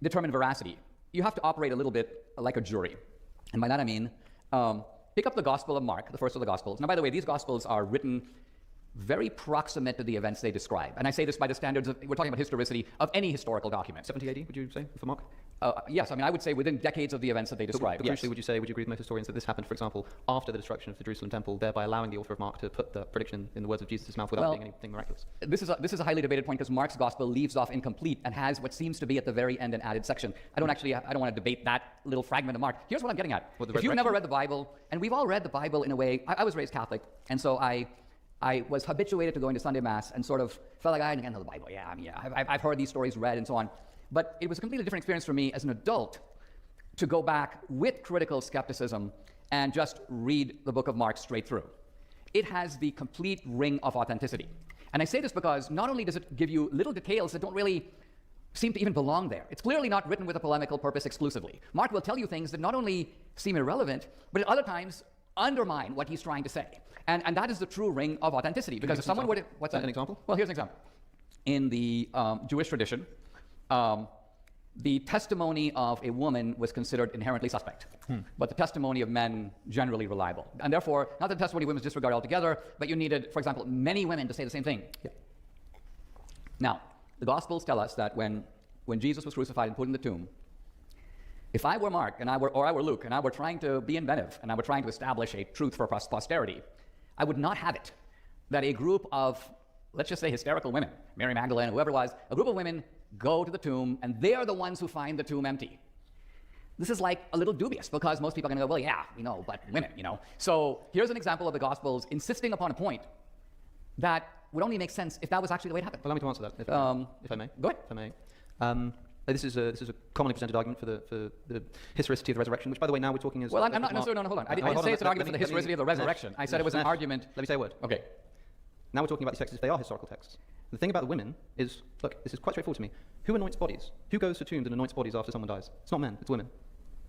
determine veracity, you have to operate a little bit like a jury. And by that I mean, pick up the Gospel of Mark, the first of the Gospels. Now, by the way, these Gospels are written very proximate to the events they describe. And I say this by the standards of, we're talking about historicity of any historical document. 70 AD, would you say, for Mark? Yes, I mean, I would say within decades of the events that they describe. But Yes. crucially, would you agree with most historians that this happened, for example, after the destruction of the Jerusalem temple, thereby allowing the author of Mark to put the prediction in the words of Jesus' mouth without being anything miraculous? This is a highly debated point because Mark's gospel leaves off incomplete and has what seems to be at the very end an added section. I don't want to debate that little fragment of Mark. Here's what I'm getting at. If you've never read the Bible, and we've all read the Bible in a way, I was raised Catholic, and so I was habituated to going to Sunday Mass and sort of felt like I didn't know the Bible. Yeah, I mean, I've heard these stories read and so on. But it was a completely different experience for me as an adult to go back with critical skepticism and just read the book of Mark straight through. It has the complete ring of authenticity. And I say this because not only does it give you little details that don't really seem to even belong there. It's clearly not written with a polemical purpose exclusively. Mark will tell you things that not only seem irrelevant, but at other times undermine what he's trying to say. And that is the true ring of authenticity. Because if someone would... What's that? An example? Well, here's an example. In the Jewish tradition, the testimony of a woman was considered inherently suspect, but the testimony of men generally reliable. And therefore, not that the testimony of women was disregarded altogether, but you needed, for example, many women to say the same thing. Yeah. Now, the Gospels tell us that when Jesus was crucified and put in the tomb, if I were Mark or I were Luke and I were trying to be inventive and I were trying to establish a truth for posterity, I would not have it that a group of, let's just say, hysterical women, Mary Magdalene, whoever it was, a group of women go to the tomb, and they're the ones who find the tomb empty. This is like a little dubious, because most people are going to go, well, yeah, we know, but women, you know. So here's an example of the Gospels insisting upon a point that would only make sense if that was actually the way it happened. Allow me to answer that, if I may. Go ahead. If I may. This is a commonly presented argument for the historicity of the resurrection, which, by the way, now we're talking as... Well, I'm not necessarily... No, hold on. I didn't say it's an argument for the historicity of the resurrection. I said it was an argument... Let me say a word. Okay. Now we're talking about these texts as if they are historical texts. The thing about the women is, look, this is quite straightforward to me. Who anoints bodies? Who goes to tombs and anoints bodies after someone dies? It's not men, it's women.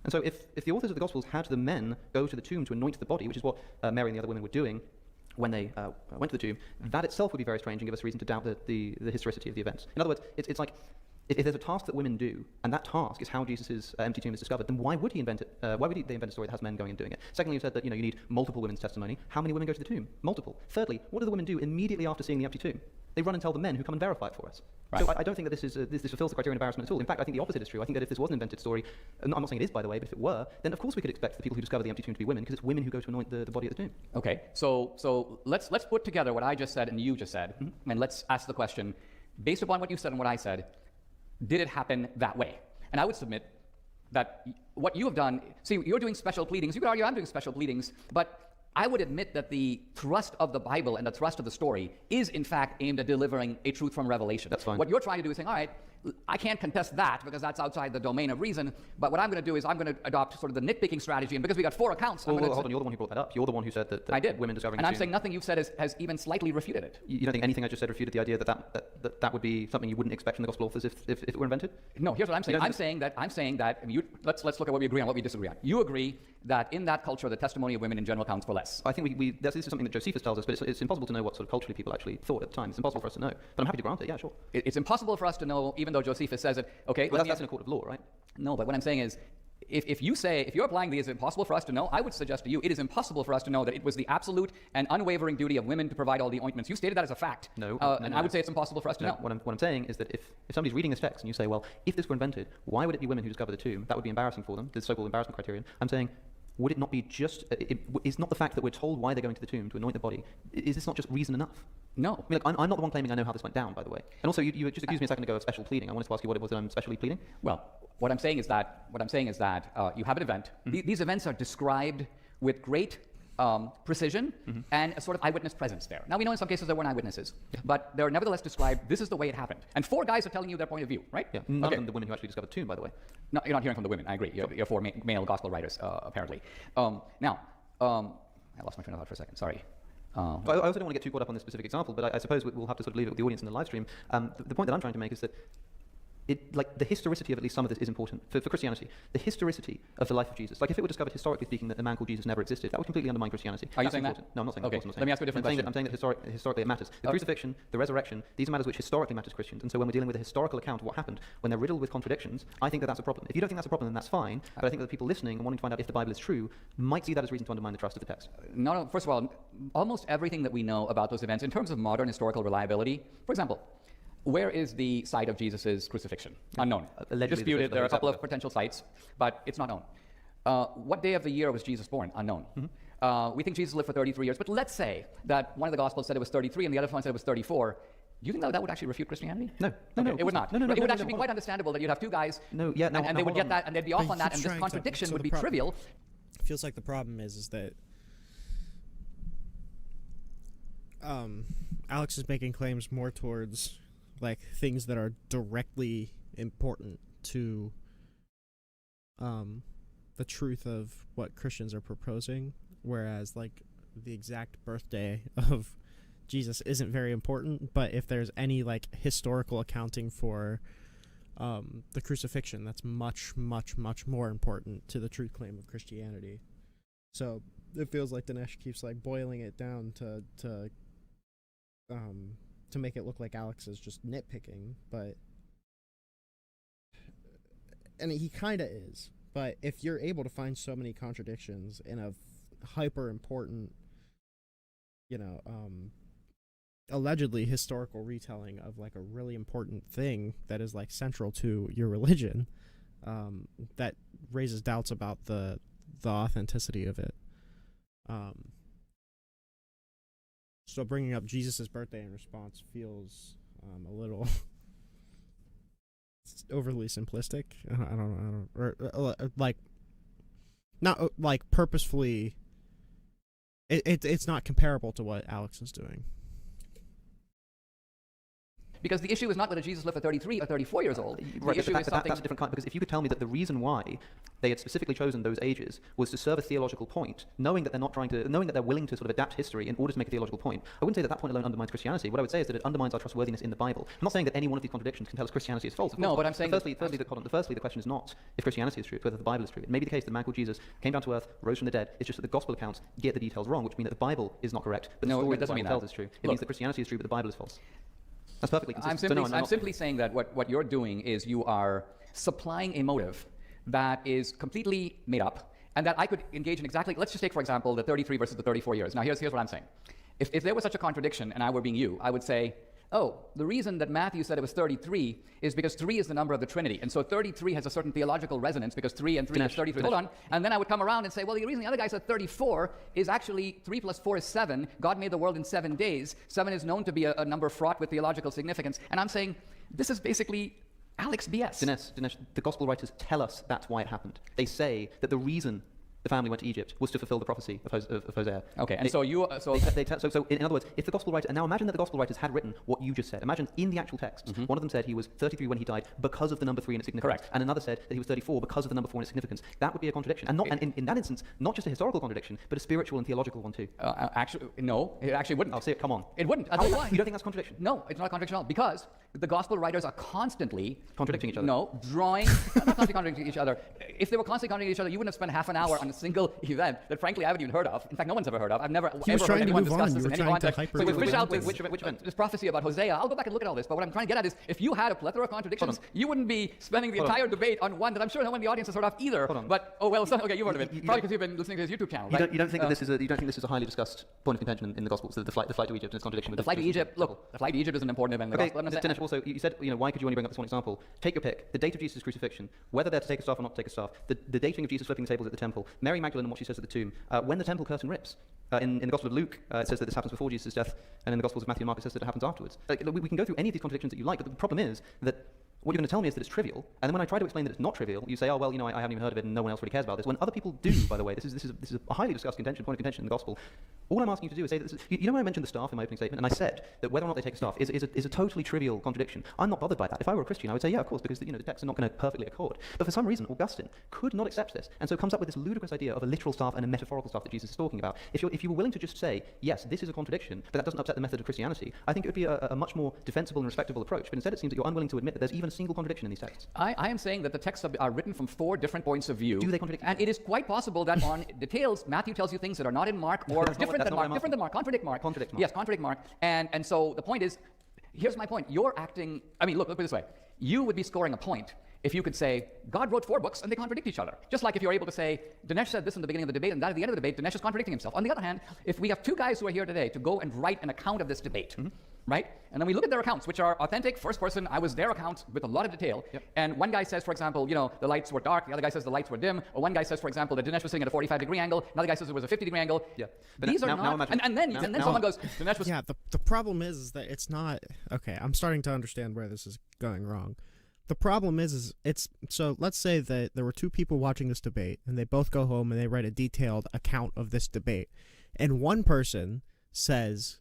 And so if the authors of the Gospels had the men go to the tomb to anoint the body, which is what Mary and the other women were doing when they went to the tomb, that itself would be very strange and give us reason to doubt the historicity of the events. In other words, it's like, if there's a task that women do, and that task is how Jesus' empty tomb is discovered, then why would he invent it? Why would they invent a story that has men going and doing it? Secondly, you said that you need multiple women's testimony. How many women go to the tomb? Multiple. Thirdly, what do the women do immediately after seeing the empty tomb? They run and tell the men who come and verify it for us. Right. So I don't think that this fulfills the criterion of embarrassment at all. In fact, I think the opposite is true. I think that if this was an invented story, and I'm not saying it is, by the way, but if it were, then of course we could expect the people who discover the empty tomb to be women, because it's women who go to anoint the body at the tomb. Okay, so let's put together what I just said and you just said, and let's ask the question, based upon what you said and what I said, did it happen that way? And I would submit that what you have done, see, you're doing special pleadings. You could argue I'm doing special pleadings, but I would admit that the thrust of the Bible and the thrust of the story is, in fact, aimed at delivering a truth from revelation. That's fine. What you're trying to do is saying, all right, I can't contest that because that's outside the domain of reason, but what I'm going to do is I'm going to adopt sort of the nitpicking strategy, and because we got 4 accounts... Well, hold on, you're the one who brought that up. You're the one who said that I did. Women discovering and I'm tomb. saying nothing you've said has even slightly refuted it. You don't think anything I just said refuted the idea that would be something you wouldn't expect from the Gospel authors if it were invented? No, here's what I'm saying. I'm saying that, I mean, let's look at what we agree on, what we disagree on. You agree that in that culture, the testimony of women in general counts for less. I think this is something that Josephus tells us, but it's impossible to know what sort of culturally people actually thought at the time. It's impossible for us to know. But I'm happy to grant it, yeah, sure. It's impossible for us to know, even though Josephus says it. Okay, well, that's in a court of law, right? No, but what I'm saying is, if you're applying the is it impossible for us to know, I would suggest to you it is impossible for us to know that it was the absolute and unwavering duty of women to provide all the ointments. You stated that as a fact. No. I would say it's impossible for us to know. What I'm saying is that if somebody's reading this text and you say, well, if this were invented, why would it be women who discover the tomb? That would be embarrassing for them, the so-called embarrassment criterion. I'm saying, would it not be just, is not the fact that we're told why they're going to the tomb to anoint the body, is this not just reason enough? No. I mean, I'm not the one claiming I know how this went down, by the way. And also, you just accused me a second ago of special pleading. I wanted to ask you what it was that I'm specially pleading. Well, what I'm saying is that you have an event. These events are described with great precision and a sort of eyewitness presence there. Now, we know in some cases there weren't eyewitnesses, but they're nevertheless described, this is the way it happened. And 4 guys are telling you their point of view, right? Yeah, none of them the women who actually discovered the tomb, by the way. No, you're not hearing from the women, I agree. You're 4 male gospel writers, apparently. Now, I lost my train of thought for a second, sorry. I also don't want to get too caught up on this specific example, but I suppose we'll have to sort of leave it with the audience in the live stream. The point that I'm trying to make is that like the historicity of at least some of this is important for Christianity. The historicity of the life of Jesus. Like if it were discovered historically speaking that the man called Jesus never existed, that would completely undermine Christianity. Are you That's saying important. that? No, I'm not saying Okay, that. Of course I'm not saying let me ask you a different question. I'm saying that historically it matters. The crucifixion, the resurrection, these are matters which historically matter to Christians. And so when we're dealing with a historical account of what happened, when they're riddled with contradictions, I think that that's a problem. If you don't think that's a problem, then that's fine. But I think that the people listening and wanting to find out if the Bible is true might see that as reason to undermine the trust of the text. No, first of all, almost everything that we know about those events in terms of modern historical reliability, for example, where is the site of Jesus' crucifixion? Unknown. Allegedly Disputed. There are a couple of potential sites, but it's not known. What day of the year was Jesus born? Unknown. We think Jesus lived for 33 years, but let's say that one of the Gospels said it was 33 and the other one said it was 34. Do you think that would actually refute Christianity? No. Okay, it would not. No, it would actually be quite understandable that you'd have two guys, and they would get that, and they'd be off on that, and this contradiction would be trivial. Feels like the problem is that Alex is making claims more towards like things that are directly important to the truth of what Christians are proposing, whereas like the exact birthday of Jesus isn't very important. But if there's any like historical accounting for the crucifixion, that's much more important to the truth claim of Christianity. So it feels like Dinesh keeps like boiling it down to make it look like Alex is just nitpicking, and he kind of is. But if you're able to find so many contradictions in a hyper important, allegedly historical retelling of like a really important thing that is like central to your religion, that raises doubts about the authenticity of it. So bringing up Jesus' birthday in response feels a little overly simplistic. I don't or like not like purposefully. It's not comparable to what Alex is doing. Because the issue is not whether Jesus lived for 33 or 34 years old. Right, the issue is something... That's a different kind, because if you could tell me that the reason why they had specifically chosen those ages was to serve a theological point, knowing that they're willing to sort of adapt history in order to make a theological point, I wouldn't say that point alone undermines Christianity. What I would say is that it undermines our trustworthiness in the Bible. I'm not saying that any one of these contradictions can tell us Christianity is false. No, but I'm saying... Firstly, the question is not if Christianity is true, it's whether the Bible is true. It may be the case that the man called Jesus came down to earth, rose from the dead. It's just that the gospel accounts get the details wrong, which means that the Bible is not correct, but the story that the Bible tells is true. It means that Christianity is true, but the Bible is false. That's perfectly consistent. I'm simply saying that what you're doing is you are supplying a motive that is completely made up, and that I could engage in exactly. Let's just take, for example, the 33 versus the 34 years. Now, here's what I'm saying. If there was such a contradiction, and I were being you, I would say, oh, the reason that Matthew said it was 33 is because 3 is the number of the Trinity. And so 33 has a certain theological resonance because 3 and 3 is 33. Hold on. And then I would come around and say, well, the reason the other guy said 34 is actually 3 plus 4 is 7. God made the world in 7 days. 7 is known to be a number fraught with theological significance. And I'm saying this is basically Alex BS. Dinesh, the gospel writers tell us that's why it happened. They say that the reason the family went to Egypt was to fulfill the prophecy of Hosea. Okay, and so you... So in other words, if the gospel writer... And now imagine that the gospel writers had written what you just said. Imagine in the actual texts, one of them said he was 33 when he died because of the number 3 in its significance. Correct. And another said that he was 34 because of the number 4 in its significance. That would be a contradiction. And in that instance, not just a historical contradiction, but a spiritual and theological one too. Actually, no, it actually wouldn't. I'll say it, come on. It wouldn't. I'll tell you why. You don't think that's a contradiction? No, it's not a contradiction at all. Because the gospel writers are constantly... Contradicting each other? No, drawing... not constantly contradicting each other. If they were constantly contradicting each other, you wouldn't have spent half an hour on a single event that frankly I haven't even heard of. In fact, no one's ever heard of. I've never ever heard anyone discuss this in any context. So we fish out which event? This prophecy about Hosea. I'll go back and look at all this. But what I'm trying to get at is, if you had a plethora of contradictions, you wouldn't be spending the entire debate on one that I'm sure no one in the audience has heard of either. But okay, you've heard of it. Probably because you've been listening to his YouTube channel. You don't think that this is a highly discussed point of contention in the Gospels? The flight to Egypt and its contradiction with the flight to Egypt. Look, the flight to Egypt is an important event in the Gospel. Dinesh, also you said why could you only bring up this one example? Take your pick. The date of Jesus' crucifixion, whether they're to take a staff or not to take a staff. The dating of Jesus flipping the tables at the temple. Mary Magdalene and what she says at the tomb. When the temple curtain rips. In the Gospel of Luke, it says that this happens before Jesus' death, and in the Gospels of Matthew and Mark, it says that it happens afterwards. We can go through any of these contradictions that you like, but the problem is that what you're going to tell me is that it's trivial, and then when I try to explain that it's not trivial, you say, oh, well, I haven't even heard of it, and no one else really cares about this. When other people do, by the way, this is a highly discussed point of contention in the Gospel. All I'm asking you to do is say that when I mentioned the staff in my opening statement, and I said that whether or not they take a staff is a totally trivial contradiction. I'm not bothered by that. If I were a Christian, I would say, yeah, of course, because the texts are not going to perfectly accord. But for some reason, Augustine could not accept this, and so comes up with this ludicrous idea of a literal staff and a metaphorical staff that Jesus is talking about. If you were willing to just say, yes, this is a contradiction, but that doesn't upset the method of Christianity, I think it would be a much more defensible and respectable approach. But instead, it seems that you're unwilling to admit that there's even even a single contradiction in these texts. I am saying that the texts are written from 4 different points of view. Do they contradict? And it is quite possible that on details, Matthew tells you things that are not in Mark or different than Mark, contradict Mark. Contradict Mark. Yes, contradict Mark. And so the point is, here's my point. You're acting, I mean, look at it this way. You would be scoring a point if you could say, God wrote 4 books and they contradict each other. Just like if you're able to say, Dinesh said this in the beginning of the debate and that at the end of the debate, Dinesh is contradicting himself. On the other hand, if we have 2 guys who are here today to go and write an account of this debate, right? And then we look at their accounts, which are authentic, first person, I was their account with a lot of detail. Yep. And one guy says, for example, you know, the lights were dark, the other guy says the lights were dim, or one guy says, for example, that Dinesh was sitting at a 45-degree angle, another guy says it was a 50-degree angle. Yeah. But These now are not, imagine, and then someone goes, Dinesh was... Yeah, the problem is that it's not... Okay, I'm starting to understand where this is going wrong. The problem is it's... So let's say that there were 2 people watching this debate, and they both go home and they write a detailed account of this debate. And one person says,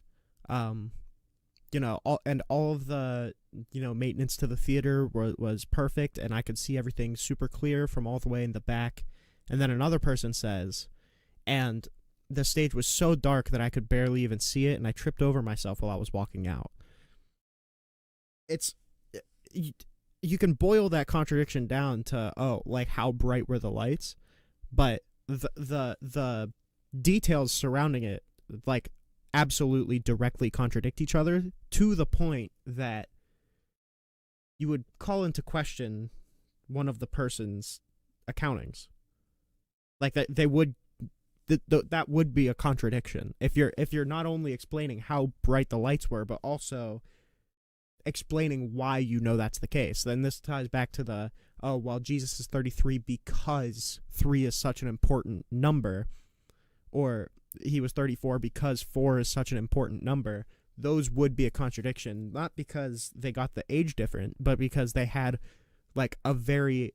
you know, all of the, you know, maintenance to the theater was perfect, and I could see everything super clear from all the way in the back. And then another person says, and the stage was so dark that I could barely even see it, and I tripped over myself while I was walking out. It's... You can boil that contradiction down to, oh, like how bright were the lights, but the details surrounding it, like, absolutely directly contradict each other to the point that you would call into question one of the person's accountings. Like that they would that would be a contradiction if you're not only explaining how bright the lights were, but also explaining why you know that's the case. Then this ties back to the, oh, well, Jesus is 33 because 3 is such an important number, or he was 34 because 4 is such an important number. Those would be a contradiction, not because they got the age different, but because they had like a very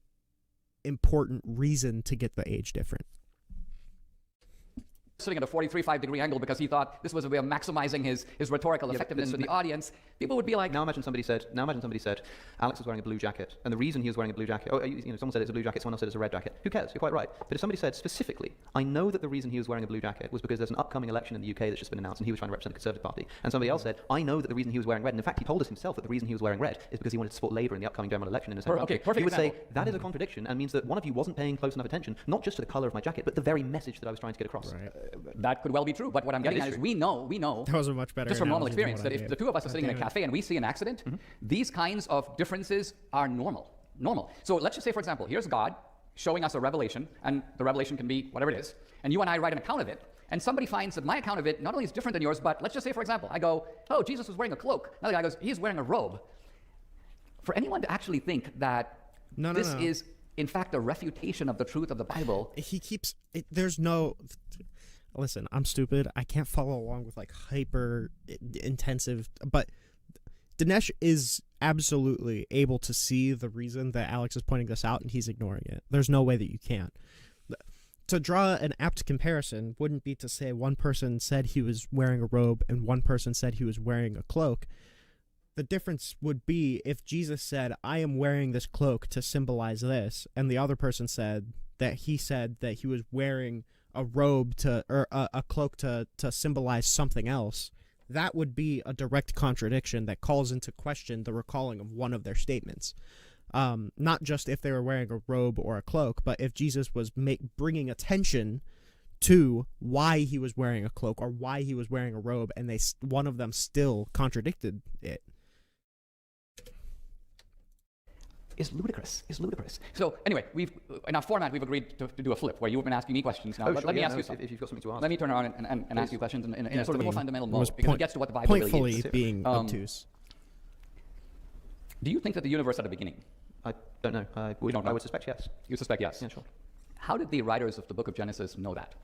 important reason to get the age different. Sitting at a 43.5-degree angle because he thought this was a way of maximizing his rhetorical effectiveness in the audience, people would be like... Now imagine somebody said, Alex was wearing a blue jacket, and the reason he was wearing a blue jacket, someone said it's a blue jacket, someone else said it's a red jacket. Who cares? You're quite right. But if somebody said specifically, I know that the reason he was wearing a blue jacket was because there's an upcoming election in the UK that's just been announced, and he was trying to represent the Conservative Party, and somebody else said, I know that the reason he was wearing red, and in fact he told us himself that the reason he was wearing red is because he wanted to support Labour in the upcoming general election in his home country. Perfect he would example. say, that is a contradiction, and means that one of you wasn't paying close enough attention, not just to the colour of my jacket, but the very message that I was trying to get across. Right. That could well be true, but what I'm getting at is we know That was a much better just from normal analogy than experience what that I if gave. the 2 of us are sitting in a cafe and we see an accident, these kinds of differences are normal. So let's just say, for example, here's God showing us a revelation, and the revelation can be whatever it is, and you and I write an account of it, and somebody finds that my account of it not only is different than yours, but let's just say, for example, I go, oh, Jesus was wearing a cloak. Another guy goes, he's wearing a robe. For anyone to actually think that this is, in fact, a refutation of the truth of the Bible... He keeps... there's no... Listen, I'm stupid. I can't follow along with like hyper intensive, but Dinesh is absolutely able to see the reason that Alex is pointing this out, and he's ignoring it. There's no way that you can't. To draw an apt comparison wouldn't be to say one person said he was wearing a robe and one person said he was wearing a cloak. The difference would be if Jesus said, I am wearing this cloak to symbolize this, and the other person said that he was wearing a robe or a cloak to symbolize something else. That would be a direct contradiction that calls into question the recalling of one of their statements. Not just if they were wearing a robe or a cloak, but if Jesus was bringing attention to why he was wearing a cloak or why he was wearing a robe, and one of them still contradicted it. Is ludicrous. So anyway, in our format we've agreed to do a flip where you've been asking me questions. Now let me ask you something. If you've got something to ask. Let me turn around and ask you questions in a sort of a more fundamental was mode, because it gets to what the Bible really pointfully is. being obtuse. Do you think that the universe had a beginning? I don't know. I would suspect yes. You suspect yes? Yeah, sure. How did the writers of the book of Genesis know that?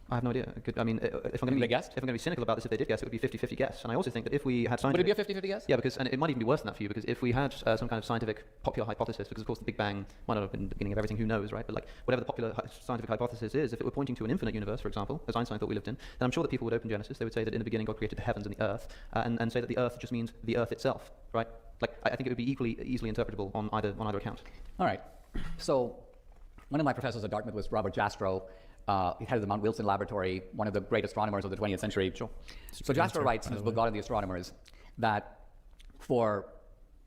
I have no idea. If I'm going to be cynical about this, if they did guess, it would be 50-50 guess. And I also think that if we had scientific... Would it be a 50-50 guess? Yeah, and it might even be worse than that for you, because if we had some kind of scientific popular hypothesis, because of course the Big Bang might not have been the beginning of everything, who knows, right? But like whatever the popular scientific hypothesis is, if it were pointing to an infinite universe, for example, as Einstein thought we lived in, then I'm sure that people would open Genesis. They would say that in the beginning God created the heavens and the earth, and say that the earth just means the earth itself, right? Like I think it would be easily interpretable on either account. All right. So one of my professors at Dartmouth was Robert Jastrow. He headed the Mount Wilson Laboratory, one of the great astronomers of the 20th century. Sure. So Jastrow writes in his book God and the Astronomers that for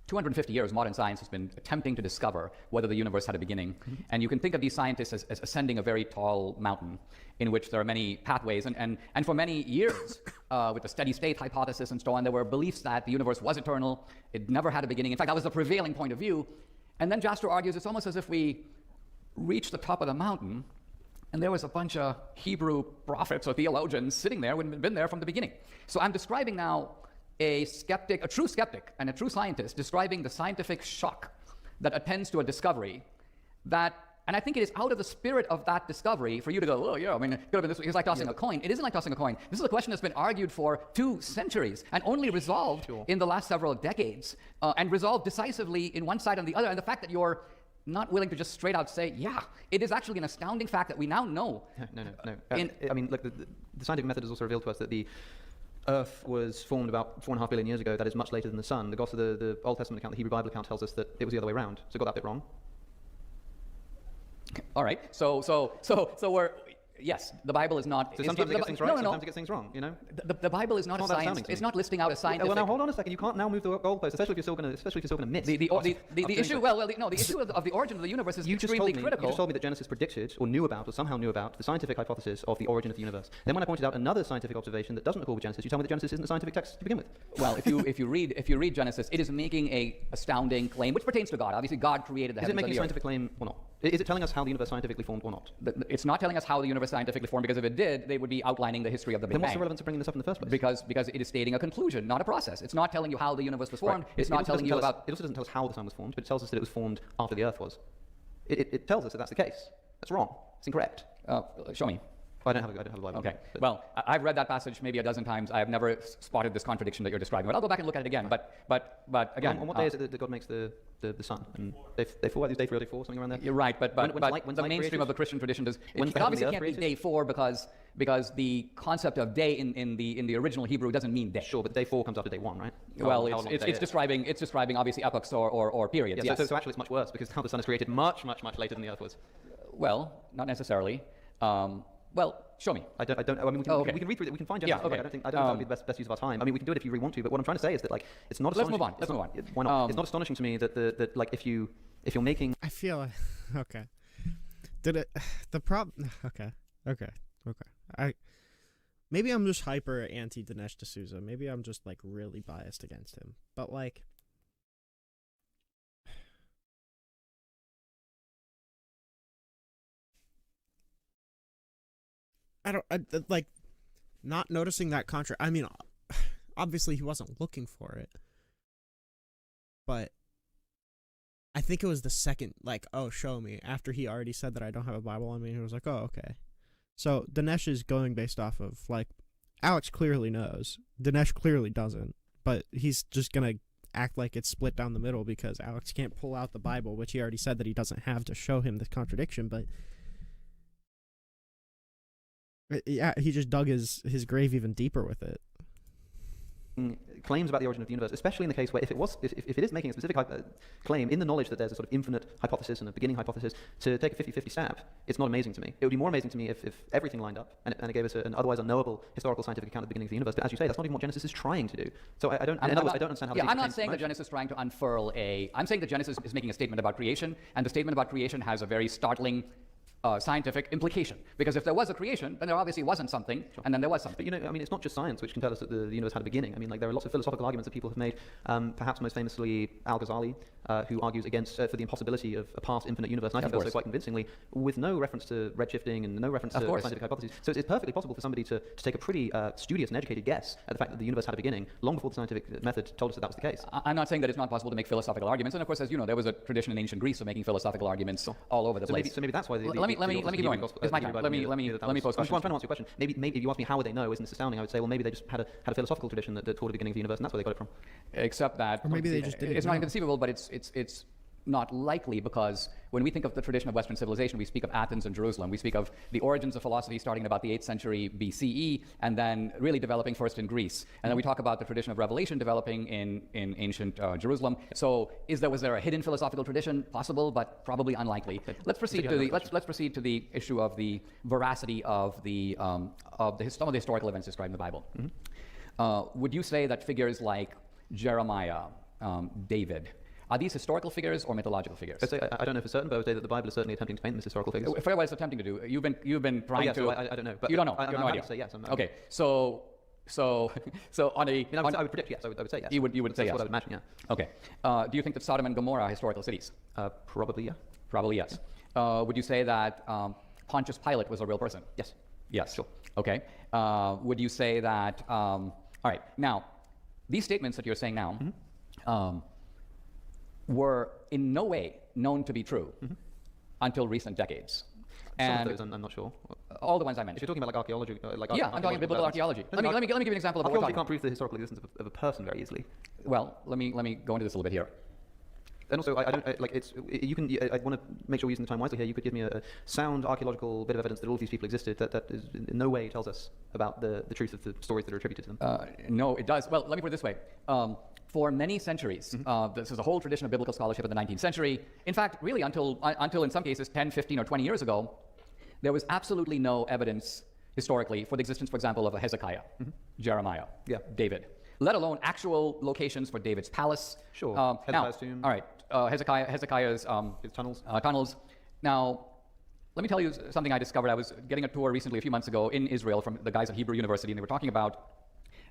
250 years, modern science has been attempting to discover whether the universe had a beginning. And you can think of these scientists as ascending a very tall mountain in which there are many pathways. And for many years, with the steady state hypothesis and so on, there were beliefs that the universe was eternal. It never had a beginning. In fact, that was the prevailing point of view. And then Jastrow argues it's almost as if we reached the top of the mountain and there was a bunch of Hebrew prophets or theologians sitting there who had been there from the beginning. So I'm describing now a skeptic, a true skeptic and a true scientist, describing the scientific shock that attends to a discovery that, and I think it is out of the spirit of that discovery for you to go, oh yeah, I mean, it could have been this, it's like tossing a coin. It isn't like tossing a coin. This is a question that's been argued for 2 centuries and only resolved in the last several decades, and resolved decisively in one side and the other. And the fact that you're not willing to just straight out say, yeah, it is actually an astounding fact that we now know. No. I mean, look, the scientific method has also revealed to us that the Earth was formed about 4.5 billion years ago. That is much later than the sun. The Old Testament account, the Hebrew Bible account, tells us that it was the other way around. So got that bit wrong. All right. So we're, yes, the Bible is not. So sometimes it gets things right, sometimes it gets things wrong, you know? The Bible is not a science. It's not listing out a scientific. Well, now hold on a second. You can't now move the goalpost, especially if you're still going to miss. The issue. The issue of the origin of the universe is extremely critical. You just told me that Genesis predicted, or knew about, or somehow knew about the scientific hypothesis of the origin of the universe. Then when I pointed out another scientific observation that doesn't accord with Genesis, you tell me that Genesis isn't a scientific text to begin with. Well, if you read Genesis, it is making a astounding claim, which pertains to God. Obviously, God created the heavens and the earth. Is it making a scientific claim or not? Is it telling us how the universe scientifically formed or not? It's not telling us how the universe scientifically formed, because if it did, they would be outlining the history of the Big Bang. Then what's the relevance of bringing this up in the first place? Because it is stating a conclusion, not a process. It's not telling you how the universe was formed. Right. It's not telling you about. It also doesn't tell us how the sun was formed, but it tells us that it was formed after the Earth was. It tells us that that's the case. That's wrong. It's incorrect. Show me. I don't have a Bible. Okay. Well, I've read that passage maybe a dozen times. I have never spotted this contradiction that you're describing. But I'll go back and look at it again. But again, on what day is it that God makes the sun? And day 4, day 3 or day 4, something around there. You're right. But the mainstream of the Christian tradition does. It obviously can't be day 4 because the concept of day in the original Hebrew doesn't mean day. Sure, but day 4 comes after day 1, right? Well, it's describing obviously epochs or periods. Yeah, yes. So actually it's much worse, because now the sun is created much later than the Earth was. Well, not necessarily. Well, show me. I mean, we can read through it. We can find Genesis. Yeah, okay. I don't think that would be the best use of our time. I mean, we can do it if you really want to. But what I'm trying to say is that, like, it's not. Let's move on. Why not? It's not astonishing to me that like if you're making. I feel okay. Did it? The problem. Okay. Maybe I'm just hyper anti Dinesh D'Souza. Maybe I'm just like really biased against him. But like. Like, not noticing that contrast. I mean, obviously he wasn't looking for it, but I think it was the second, like, oh, show me, after he already said that I don't have a Bible on me, he was like, oh, okay. So Dinesh is going based off of, like, Alex clearly knows, Dinesh clearly doesn't, but he's just gonna act like it's split down the middle because Alex can't pull out the Bible, which he already said that he doesn't have to show him the contradiction, but yeah, he just dug his grave even deeper with it. Claims about the origin of the universe, especially in the case where if it is making a specific claim in the knowledge that there's a sort of infinite hypothesis and a beginning hypothesis, to take a 50-50 stab, it's not amazing to me. It would be more amazing to me if everything lined up and it gave us an otherwise unknowable historical scientific account of the beginning of the universe. But as you say, that's not even what Genesis is trying to do. So I don't understand how. Yeah, I'm not saying that Genesis is trying to unfurl I'm saying that Genesis is making a statement about creation, and the statement about creation has a very startling scientific implication. Because if there was a creation, then there obviously wasn't something, and then there was something. But I mean, it's not just science which can tell us that the universe had a beginning. I mean, like, there are lots of philosophical arguments that people have made. Perhaps most famously, Al-Ghazali, who argues against for the impossibility of a past infinite universe, and I think does so quite convincingly, with no reference to redshifting and no reference to scientific hypotheses. So it's perfectly possible for somebody to take a pretty studious and educated guess at the fact that the universe had a beginning long before the scientific method told us that was the case. I'm not saying that it's not possible to make philosophical arguments, and of course, as you know, there was a tradition in ancient Greece of making philosophical arguments all over the place. So maybe that's why. Let me keep going. It's my time. Let me pose questions. I'm trying to answer your question. Maybe if you ask me how would they know, isn't this astounding? I would say, well, maybe they just had a philosophical tradition that taught the beginning of the universe, and that's where they got it from. Except that, or maybe they just didn't. It's not inconceivable, but it's not likely, because when we think of the tradition of Western civilization, we speak of Athens and Jerusalem. We speak of the origins of philosophy starting in about the 8th century BCE, and then really developing first in Greece. And then we talk about the tradition of revelation developing in ancient Jerusalem. So was there a hidden philosophical tradition? Possible, but probably unlikely. Let's proceed to the issue of the veracity of some of the historical events described in the Bible. Mm-hmm. Would you say that figures like Jeremiah, David, are these historical figures or mythological figures? I'd say, I don't know for certain, but I would say that the Bible is certainly attempting to paint them as historical figures. Fair, what it's attempting to do. You've been trying to. So I don't know. But you don't know. I'm you have no happy idea. to say yes. Okay. So on a. I would predict yes. I would say yes. You would say That's yes. what I would imagine. Yeah. Okay. Do you think that Sodom and Gomorrah are historical cities? Probably yeah. Probably yes. Would you say that Pontius Pilate was a real person? Yes. Yes. Sure. Okay. Would you say that? All right. Now, these statements that you're saying now were in no way known to be true until recent decades. Some And of those, I'm not sure. all the ones I If mentioned. you're talking about like archaeology, Yeah, I'm talking biblical archaeology. Let me give you an example of what we're Archaeology talking can't about. prove the historical existence of a person very easily. Well, let me go into this a little bit here. And also, I don't like it's. You can. I want to make sure we're using the time wisely here. You could give me a sound archaeological bit of evidence that all of these people existed. That is in no way tells us about the truth of the stories that are attributed to them. No, it does. Well, let me put it this way. For many centuries, this is a whole tradition of biblical scholarship in the 19th century. In fact, really until in some cases 10, 15, or 20 years ago, there was absolutely no evidence historically for the existence, for example, of a Hezekiah, Jeremiah, David, let alone actual locations for David's palace. Sure. Hezekiah's tomb. All right. Hezekiah's His tunnels. tunnels. Now, let me tell you something I discovered. I was getting a tour recently, a few months ago, in Israel from the guys at Hebrew University, and they were talking about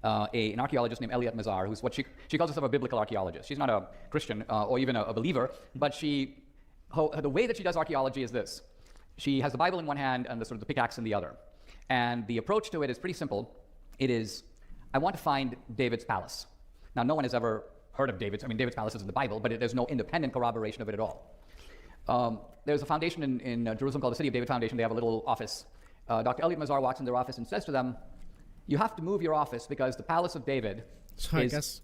an archaeologist named Eliot Mazar, who's what she calls herself a biblical archaeologist. She's not a Christian or even a believer, but the way that she does archaeology is this. She has the Bible in one hand and the sort of the pickaxe in the other. And the approach to it is pretty simple. It is, I want to find David's palace. Now, no one has ever heard of David's palace is in the Bible, but there's no independent corroboration of it at all. There's a foundation in Jerusalem called the City of David Foundation. They have a little office. Dr. Eliot Mazar walks in their office and says to them, you have to move your office because the palace of David So I guess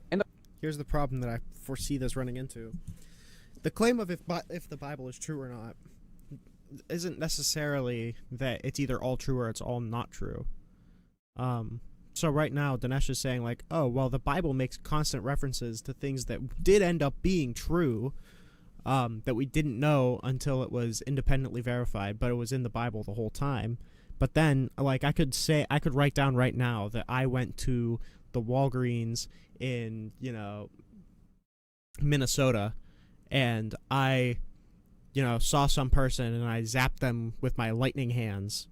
here's the problem that I foresee this running into. The claim of if the Bible is true or not isn't necessarily that it's either all true or it's all not true. So right now, Dinesh is saying like, oh, well, the Bible makes constant references to things that did end up being true, that we didn't know until it was independently verified, but it was in the Bible the whole time. But then, like, I could write down right now that I went to the Walgreens in, Minnesota, and I, saw some person and I zapped them with my lightning hands.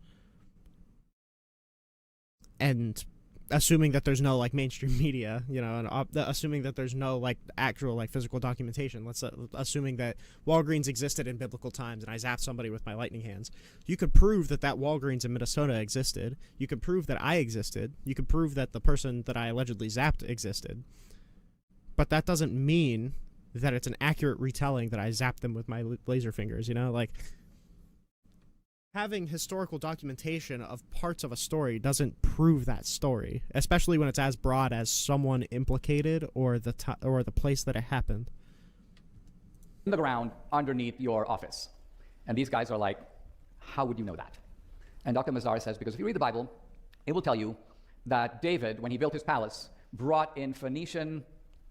And assuming that there's no, like, mainstream media, and assuming that there's no, like, actual, like, physical documentation, assuming that Walgreens existed in biblical times and I zapped somebody with my lightning hands, you could prove that Walgreens in Minnesota existed. You could prove that I existed. You could prove that the person that I allegedly zapped existed. But that doesn't mean that it's an accurate retelling that I zapped them with my laser fingers, like... Having historical documentation of parts of a story doesn't prove that story, especially when it's as broad as someone implicated or the place that it happened. In the ground underneath your office. And these guys are like, how would you know that? And Dr. Mazar says, because if you read the Bible, it will tell you that David, when he built his palace, brought in Phoenician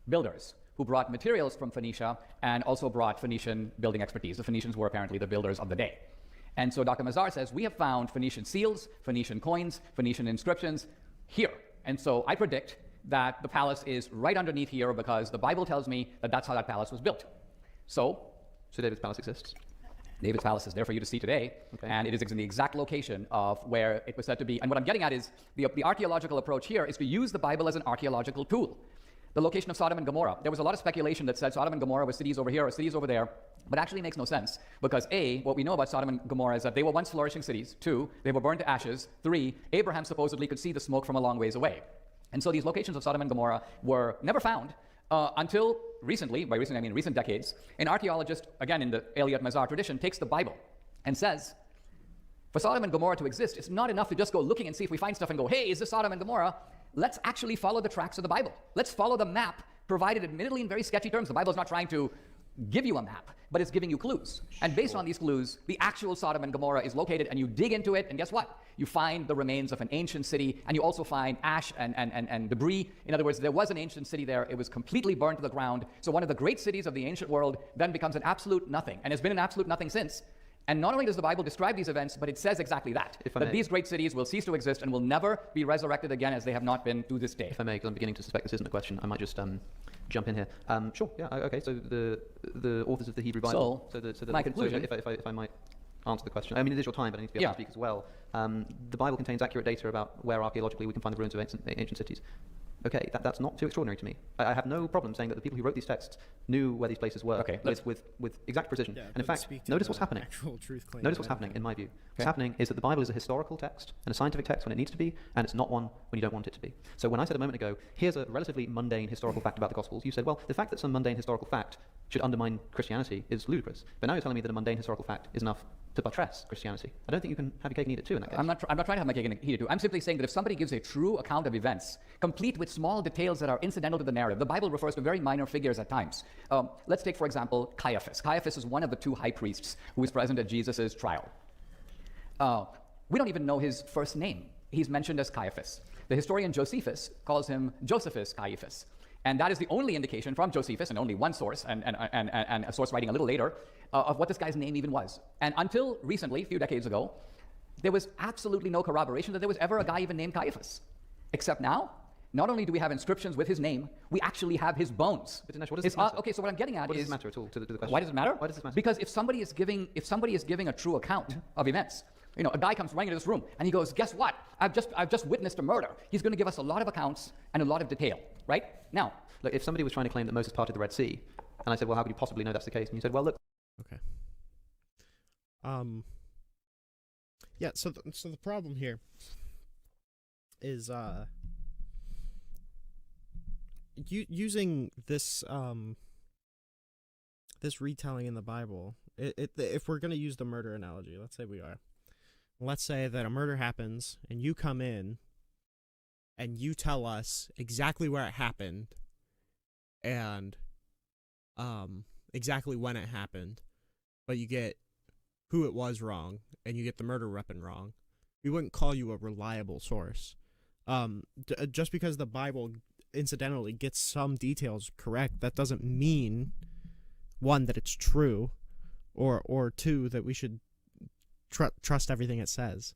builders who brought materials from Phoenicia and also brought Phoenician building expertise. The Phoenicians were apparently the builders of the day. And so Dr. Mazar says, we have found Phoenician seals, Phoenician coins, Phoenician inscriptions here. And so I predict that the palace is right underneath here because the Bible tells me that that's how that palace was built. So David's palace exists? David's palace is there for you to see today, and it is in the exact location of where it was said to be. And what I'm getting at is the archaeological approach here is to use the Bible as an archaeological tool. The location of Sodom and Gomorrah. There was a lot of speculation that said Sodom and Gomorrah were cities over here or cities over there, but actually makes no sense because A, what we know about Sodom and Gomorrah is that they were once flourishing cities. 2, they were burned to ashes. 3, Abraham supposedly could see the smoke from a long ways away. And so these locations of Sodom and Gomorrah were never found until recently, by recently I mean recent decades. An archaeologist, again in the Eliot Mazar tradition, takes the Bible and says, for Sodom and Gomorrah to exist, it's not enough to just go looking and see if we find stuff and go, hey, is this Sodom and Gomorrah? Let's actually follow the tracks of the Bible. Let's follow the map provided admittedly in very sketchy terms. The Bible is not trying to give you a map, but it's giving you clues. And based on these clues, the actual Sodom and Gomorrah is located, and you dig into it, and guess what? You find the remains of an ancient city, and you also find ash and debris. In other words, there was an ancient city there. It was completely burned to the ground. So one of the great cities of the ancient world then becomes an absolute nothing, and has been an absolute nothing since. And not only does the Bible describe these events, but it says exactly that, that these great cities will cease to exist and will never be resurrected again as they have not been to this day. If I may, because I'm beginning to suspect this isn't a question, I might just jump in here. Sure, yeah, okay, so the authors of the Hebrew Bible. My conclusion. If I might answer the question. I mean, it is your time, but I need to be able to speak as well. The Bible contains accurate data about where archaeologically we can find the ruins of ancient cities. Okay, that's not too extraordinary to me. I have no problem saying that the people who wrote these texts knew where these places were with exact precision. Yeah, and in fact, notice what's happening. Notice what's happening, in my view. What's happening is that the Bible is a historical text and a scientific text when it needs to be, and it's not one when you don't want it to be. So when I said a moment ago, here's a relatively mundane historical fact about the Gospels, you said, well, the fact that some mundane historical fact should undermine Christianity is ludicrous. But now you're telling me that a mundane historical fact is enough to buttress Christianity. I don't think you can have your cake and eat it too in that case. I'm not trying to have my cake and eat it too. I'm simply saying that if somebody gives a true account of events, complete with small details that are incidental to the narrative, the Bible refers to very minor figures at times. Let's take, for example, Caiaphas. Caiaphas is one of the two high priests who is present at Jesus' trial. We don't even know his first name. He's mentioned as Caiaphas. The historian Josephus calls him Josephus Caiaphas. And that is the only indication from Josephus, and only one source, and a source writing a little later, of what this guy's name even was. And until recently, a few decades ago, there was absolutely no corroboration that there was ever a guy even named Caiaphas. Except now, not only do we have inscriptions with his name, we actually have his bones. But Dinesh, what does this matter? Okay, so what I'm getting at what is... does this matter at all to the question? Why does it matter? Why does this matter? Because if somebody is giving a true account of events, you know, a guy comes running into this room and he goes, guess what? I've just witnessed a murder. He's going to give us a lot of accounts and a lot of detail, right? Now, look, if somebody was trying to claim that Moses parted the Red Sea, and I said, well, how could you possibly know that's the case? And you said, well, look. Okay. Yeah, so the problem here is using this this retelling in the Bible. If we're going to use the murder analogy, let's say we are. Let's say that a murder happens and you come in and you tell us exactly where it happened and exactly when it happened, but you get who it was wrong and you get the murder weapon wrong. We wouldn't call you a reliable source. Just because the Bible incidentally gets some details correct, that doesn't mean, one, that it's true, or two, that we should trust everything it says.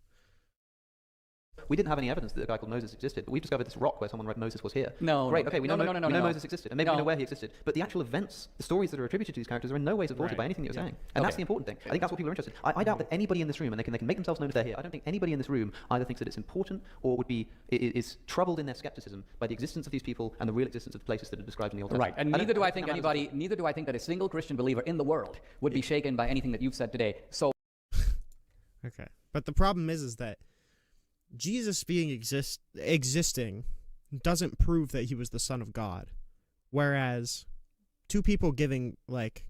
We didn't have any evidence that a guy called Moses existed, but we discovered this rock where someone wrote Moses was here. No. Great, okay, we know no. Moses existed, and maybe we know where he existed. But the actual events, the stories that are attributed to these characters are in no way supported by anything that you're saying. And that's the important thing. I think that's what people are interested in. I doubt that anybody in this room, and they can make themselves known if they're here, I don't think anybody in this room either thinks that it's important or is troubled in their skepticism by the existence of these people and the real existence of the places that are described in the Old Testament. Right, and neither do I think that a single Christian believer in the world would be shaken by anything that you've said today. So Okay. But the problem is that Jesus being existing doesn't prove that he was the Son of God. Whereas two people giving like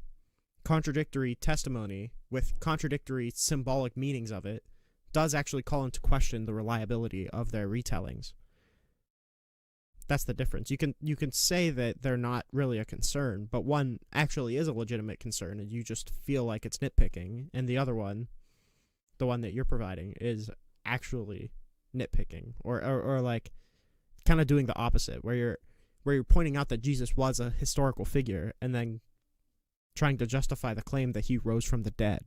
contradictory testimony with contradictory symbolic meanings of it does actually call into question the reliability of their retellings. That's the difference. You can say that they're not really a concern, but one actually is a legitimate concern and you just feel like it's nitpicking, and the other one, the one that you're providing, is actually nitpicking or like kind of doing the opposite, where you're pointing out that Jesus was a historical figure and then trying to justify the claim that he rose from the dead.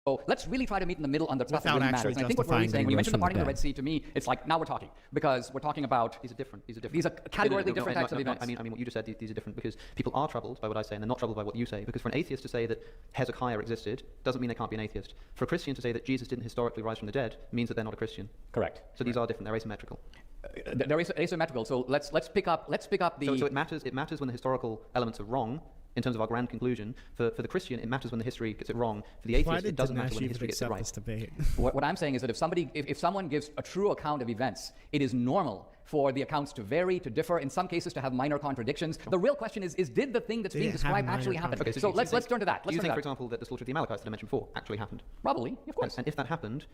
So let's really try to meet in the middle on the stuff that Without really matters. actually And I think what we're really justifying saying, when you the mentioned the rose parting of the from the Red Sea, to me, it's like, now we're talking. Because we're talking about... These are different. These are categorically different types of events. I mean, what you just said, these are different because people are troubled by what I say and they're not troubled by what you say. Because for an atheist to say that Hezekiah existed doesn't mean they can't be an atheist. For a Christian to say that Jesus didn't historically rise from the dead means that they're not a Christian. Correct. So these are different. They're asymmetrical. They're asymmetrical. So let's pick up the... So it matters when the historical elements are wrong. In terms of our grand conclusion, for the Christian, it matters when the history gets it wrong. For the atheist, it doesn't matter when the history gets it right. What I'm saying is that if someone gives a true account of events, it is normal for the accounts to vary, to differ, in some cases to have minor contradictions. The real question is did the thing that's being described actually happen? Okay, so let's turn to that. Do you think, for example, that the slaughter of the Amalekites that I mentioned before actually happened? Probably, of course. And if that happened,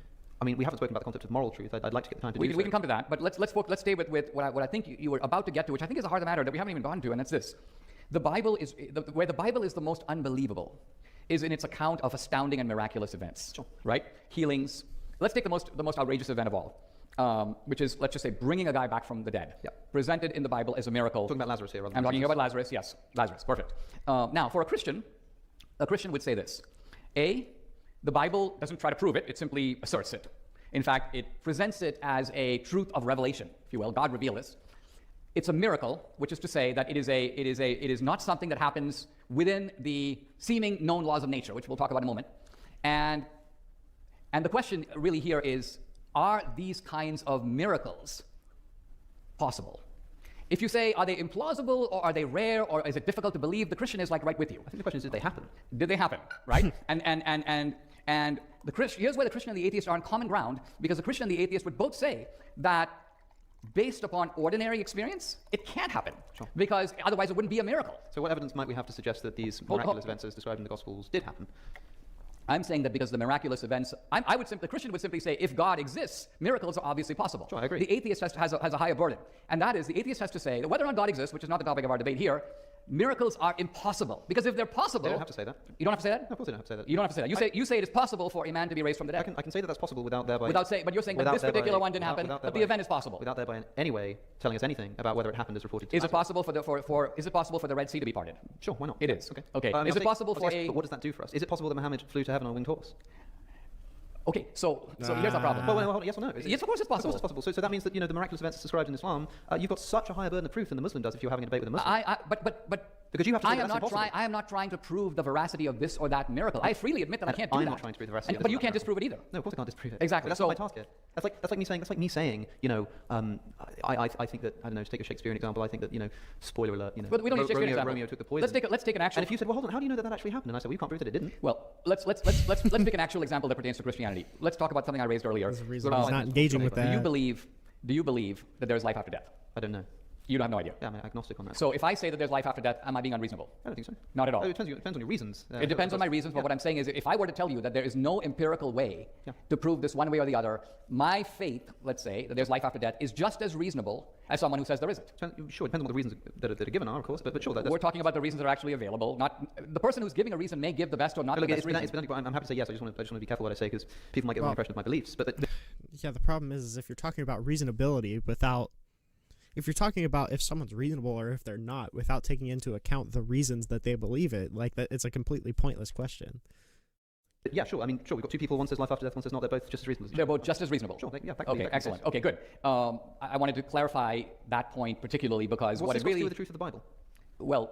I mean, we haven't spoken about the concept of moral truth. I'd like to get the time to do so. We can come to that, but let's stay with what I think you were about to get to, which I think is the heart of the matter that we haven't even gotten to, and that's this. The Bible is where the Bible is the most unbelievable is in its account of astounding and miraculous events, right? Healings. Let's take the most outrageous event of all, which is, let's just say, bringing a guy back from the dead, presented in the Bible as a miracle. Talking about Lazarus here. I'm talking about Lazarus. Yes, Lazarus. Perfect. Now, for a Christian would say this: A, the Bible doesn't try to prove it, it simply asserts it. In fact, it presents it as a truth of revelation, if you will. God revealed this. It's a miracle, which is to say that it is not something that happens within the seeming known laws of nature, which we'll talk about in a moment. And the question really here is, are these kinds of miracles possible? If you say, are they implausible, or are they rare, or is it difficult to believe, the Christian is like right with you. I think the question is, did they happen? Did they happen, right? and the Christian, here's where the Christian and the atheist are on common ground, because the Christian and the atheist would both say that based upon ordinary experience, it can't happen, Sure. because otherwise it wouldn't be a miracle. So what evidence might we have to suggest that these miraculous events as described in the Gospels did happen? I'm saying that because the miraculous events, the Christian would simply say, if God exists, miracles are obviously possible. Sure, I agree. The atheist has a higher burden. And that is, the atheist has to say that whether or not God exists, which is not the topic of our debate here, miracles are impossible. Because if they're possible... They don't have to say that. You don't have to say that? No, of course they don't have to say that. You don't have to say that. You say it is possible for a man to be raised from the dead. I can say that that's possible without thereby... But you're saying that this particular one didn't happen, but the event is possible. Without thereby in any way telling us anything about whether it happened as reported to us. Is it possible for the Red Sea to be parted? Sure, why not? It is. Okay. Is it possible for But what does that do for us? Is it possible that Muhammad flew to heaven on a winged horse? Okay, so here's our problem. Well, hold on, yes or no? Yes, of course it's possible. Of course it's possible. So that means that, the miraculous events described in Islam, you've got such a higher burden of proof than the Muslim does if you're having a debate with a Muslim. Because you have to say I am that's not trying. I am not trying to prove the veracity of this or that miracle. I freely admit that I can't do that. I'm not trying to prove the veracity of this But or you that can't miracle. disprove it either. No, of course I can't disprove it. Exactly. But that's not my task here. That's like me saying, I think that, I don't know, to take a Shakespearean example, I think that, spoiler alert, But we don't need Shakespearean example. Romeo took the poison. Let's take an actual. And if you said, well, hold on, how do you know that actually happened? And I said, well, you can't prove that it didn't. Well, let's pick an actual example that pertains to Christianity. Let's talk about something I raised earlier. There's a reason I was not engaging with that. Do you believe that there's life after death? I don't know. You don't have no idea. Yeah, I'm agnostic on that. So if I say that there's life after death, am I being unreasonable? I don't think so. Not at all. It depends on your reasons. It depends on my reasons, but what I'm saying is, if I were to tell you that there is no empirical way to prove this one way or the other, my faith, let's say, that there's life after death, is just as reasonable as someone who says there isn't. Sure, it depends on what the reasons that are given are, of course, but sure. We're talking about the reasons that are actually available. Not the person who's giving a reason may give the best or not the best reason. I'm happy to say yes. I just want to be careful what I say because people might get the wrong impression of my beliefs. But yeah, the problem is if you're talking about reasonability if you're talking about if someone's reasonable or if they're not, without taking into account the reasons that they believe it, like that, it's a completely pointless question. Yeah, sure. I mean, sure. We've got two people. One says life after death. One says not. They're both just as reasonable. They're both just as reasonable. Sure. Yeah. Okay. Excellent. Okay. Good. I wanted to clarify that point particularly because what's to do with the truth of the Bible? Well,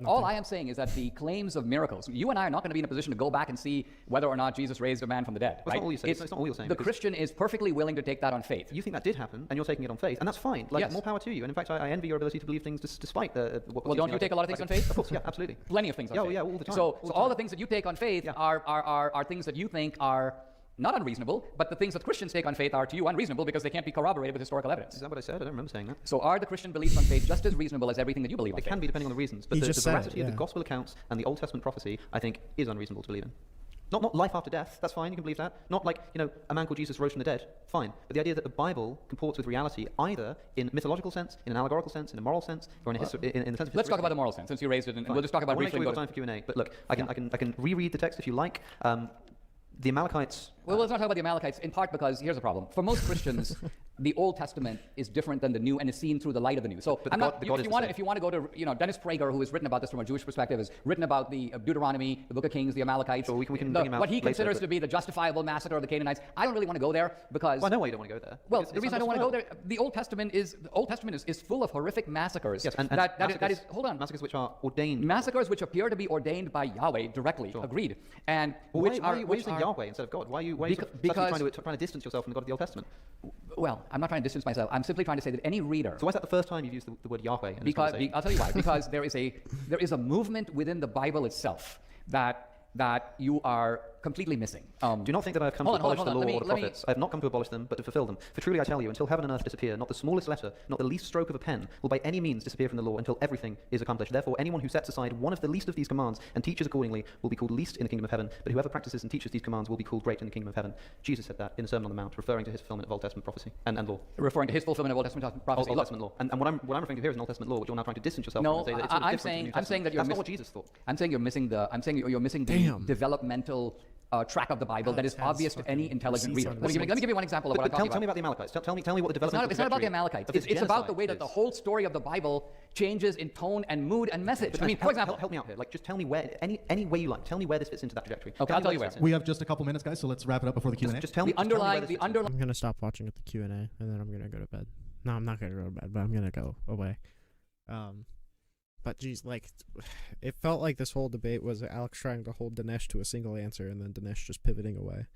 all I am saying is that the claims of miracles, you and I are not going to be in a position to go back and see whether or not Jesus raised a man from the dead. That's right? not all you're saying. It's not all you're saying. The Christian is perfectly willing to take that on faith. You think that did happen, and you're taking it on faith, and that's fine. Like, more power to you. And in fact, I envy your ability to believe things despite what. Well, don't you take a lot of things on faith? Of course, yeah, absolutely. Plenty of things on faith. Yeah, all the time. So all the things that you take on faith are things that you think are not unreasonable, but the things that Christians take on faith are to you unreasonable because they can't be corroborated with historical evidence. Is that what I said? I don't remember saying that. So are the Christian beliefs on faith just as reasonable as everything that you believe on faith? It can be depending on the reasons, but the veracity of the gospel accounts and the Old Testament prophecy, I think, is unreasonable to believe in. Not life after death, that's fine, you can believe that. Not like, a man called Jesus rose from the dead, fine. But the idea that the Bible comports with reality either in mythological sense, in an allegorical sense, in a moral sense, or in the sense of history. Let's talk about the moral sense, since you raised it, and we'll just talk about briefly. We've got time for Q&A, but look, I can reread the text if you like. The Amalekites... Well, let's not talk about the Amalekites, in part because here's the problem. For most Christians, the Old Testament is different than the New and is seen through the light of the New. So if you want to go to, Dennis Prager, who has written about this from a Jewish perspective, has written about the Deuteronomy, the Book of Kings, the Amalekites, we can bring him out what he later, considers to be the justifiable massacre of the Canaanites. I don't really want to go there because... Well, I know why you don't want to go there. Well, the reason I don't want to go there, the Old Testament is full of horrific massacres. Yes, and that is, hold on. Massacres which are ordained. Massacres which appear to be ordained by Yahweh directly, agreed. And why are you saying Yahweh instead of God? Why are you trying to distance yourself from the God of the Old Testament? Well, I'm not trying to distance myself. I'm simply trying to say that any reader... So why is that the first time you've used the word Yahweh in this conversation? I'll tell you why. Because there is a movement within the Bible itself that you are completely missing. Do not think that I have come to abolish the law or the prophets. I have not come to abolish them, but to fulfill them. For truly I tell you, until heaven and earth disappear, not the smallest letter, not the least stroke of a pen, will by any means disappear from the law until everything is accomplished. Therefore, anyone who sets aside one of the least of these commands and teaches accordingly will be called least in the kingdom of heaven, but whoever practices and teaches these commands will be called great in the kingdom of heaven. Jesus said that in the Sermon on the Mount, referring to his fulfillment of Old Testament prophecy and law. Referring to his fulfillment of Old Testament prophecy. Old Testament law. And what I'm referring to here is an Old Testament law, which you're now trying to distance yourself from and say that it's I'm saying that that's not what Jesus thought. I'm saying you're missing the developmental track of the Bible that is has obvious to any fucking intelligent receipts reader. on Let me receipts. give you one example of what I'm But talking tell me about. about the Amalekites. Tell me what the development It's not about the trajectory Amalekites. of this It's about the genocide way that the is. whole story of the Bible changes in tone and mood and message. I mean, for example, help me out here. Like, just tell me where, any way you like. Tell me where this fits into that trajectory. Okay, I'll tell you where. We have just a couple minutes, guys, so let's wrap it up before the Q&A. Just tell me. the underlying I'm gonna stop watching at the Q&A, and then I'm gonna go to bed. No, I'm not gonna go to bed, but I'm gonna go away. But geez, like, it felt like this whole debate was Alex trying to hold Dinesh to a single answer, and then Dinesh just pivoting away,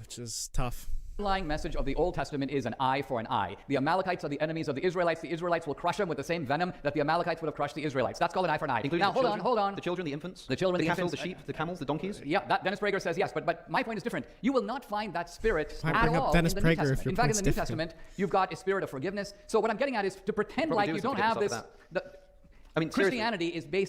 which is tough. The underlying message of the Old Testament is an eye for an eye. The Amalekites are the enemies of the Israelites. The Israelites will crush them with the same venom that the Amalekites would have crushed the Israelites. That's called an eye for an eye. Including Now, the hold children, on. The children, the infants, The children, the the cattle, infants, the sheep, the camels, the donkeys. Yeah, that Dennis Prager says yes, but my point is different. You will not find that spirit Why at bring up all Dennis in the New Prager if Testament. your In fact, in point's the New different? Testament, you've got a spirit of forgiveness. So what I'm getting at is to pretend Probably like do you is to don't forgive have yourself this. of I mean, seriously. Christianity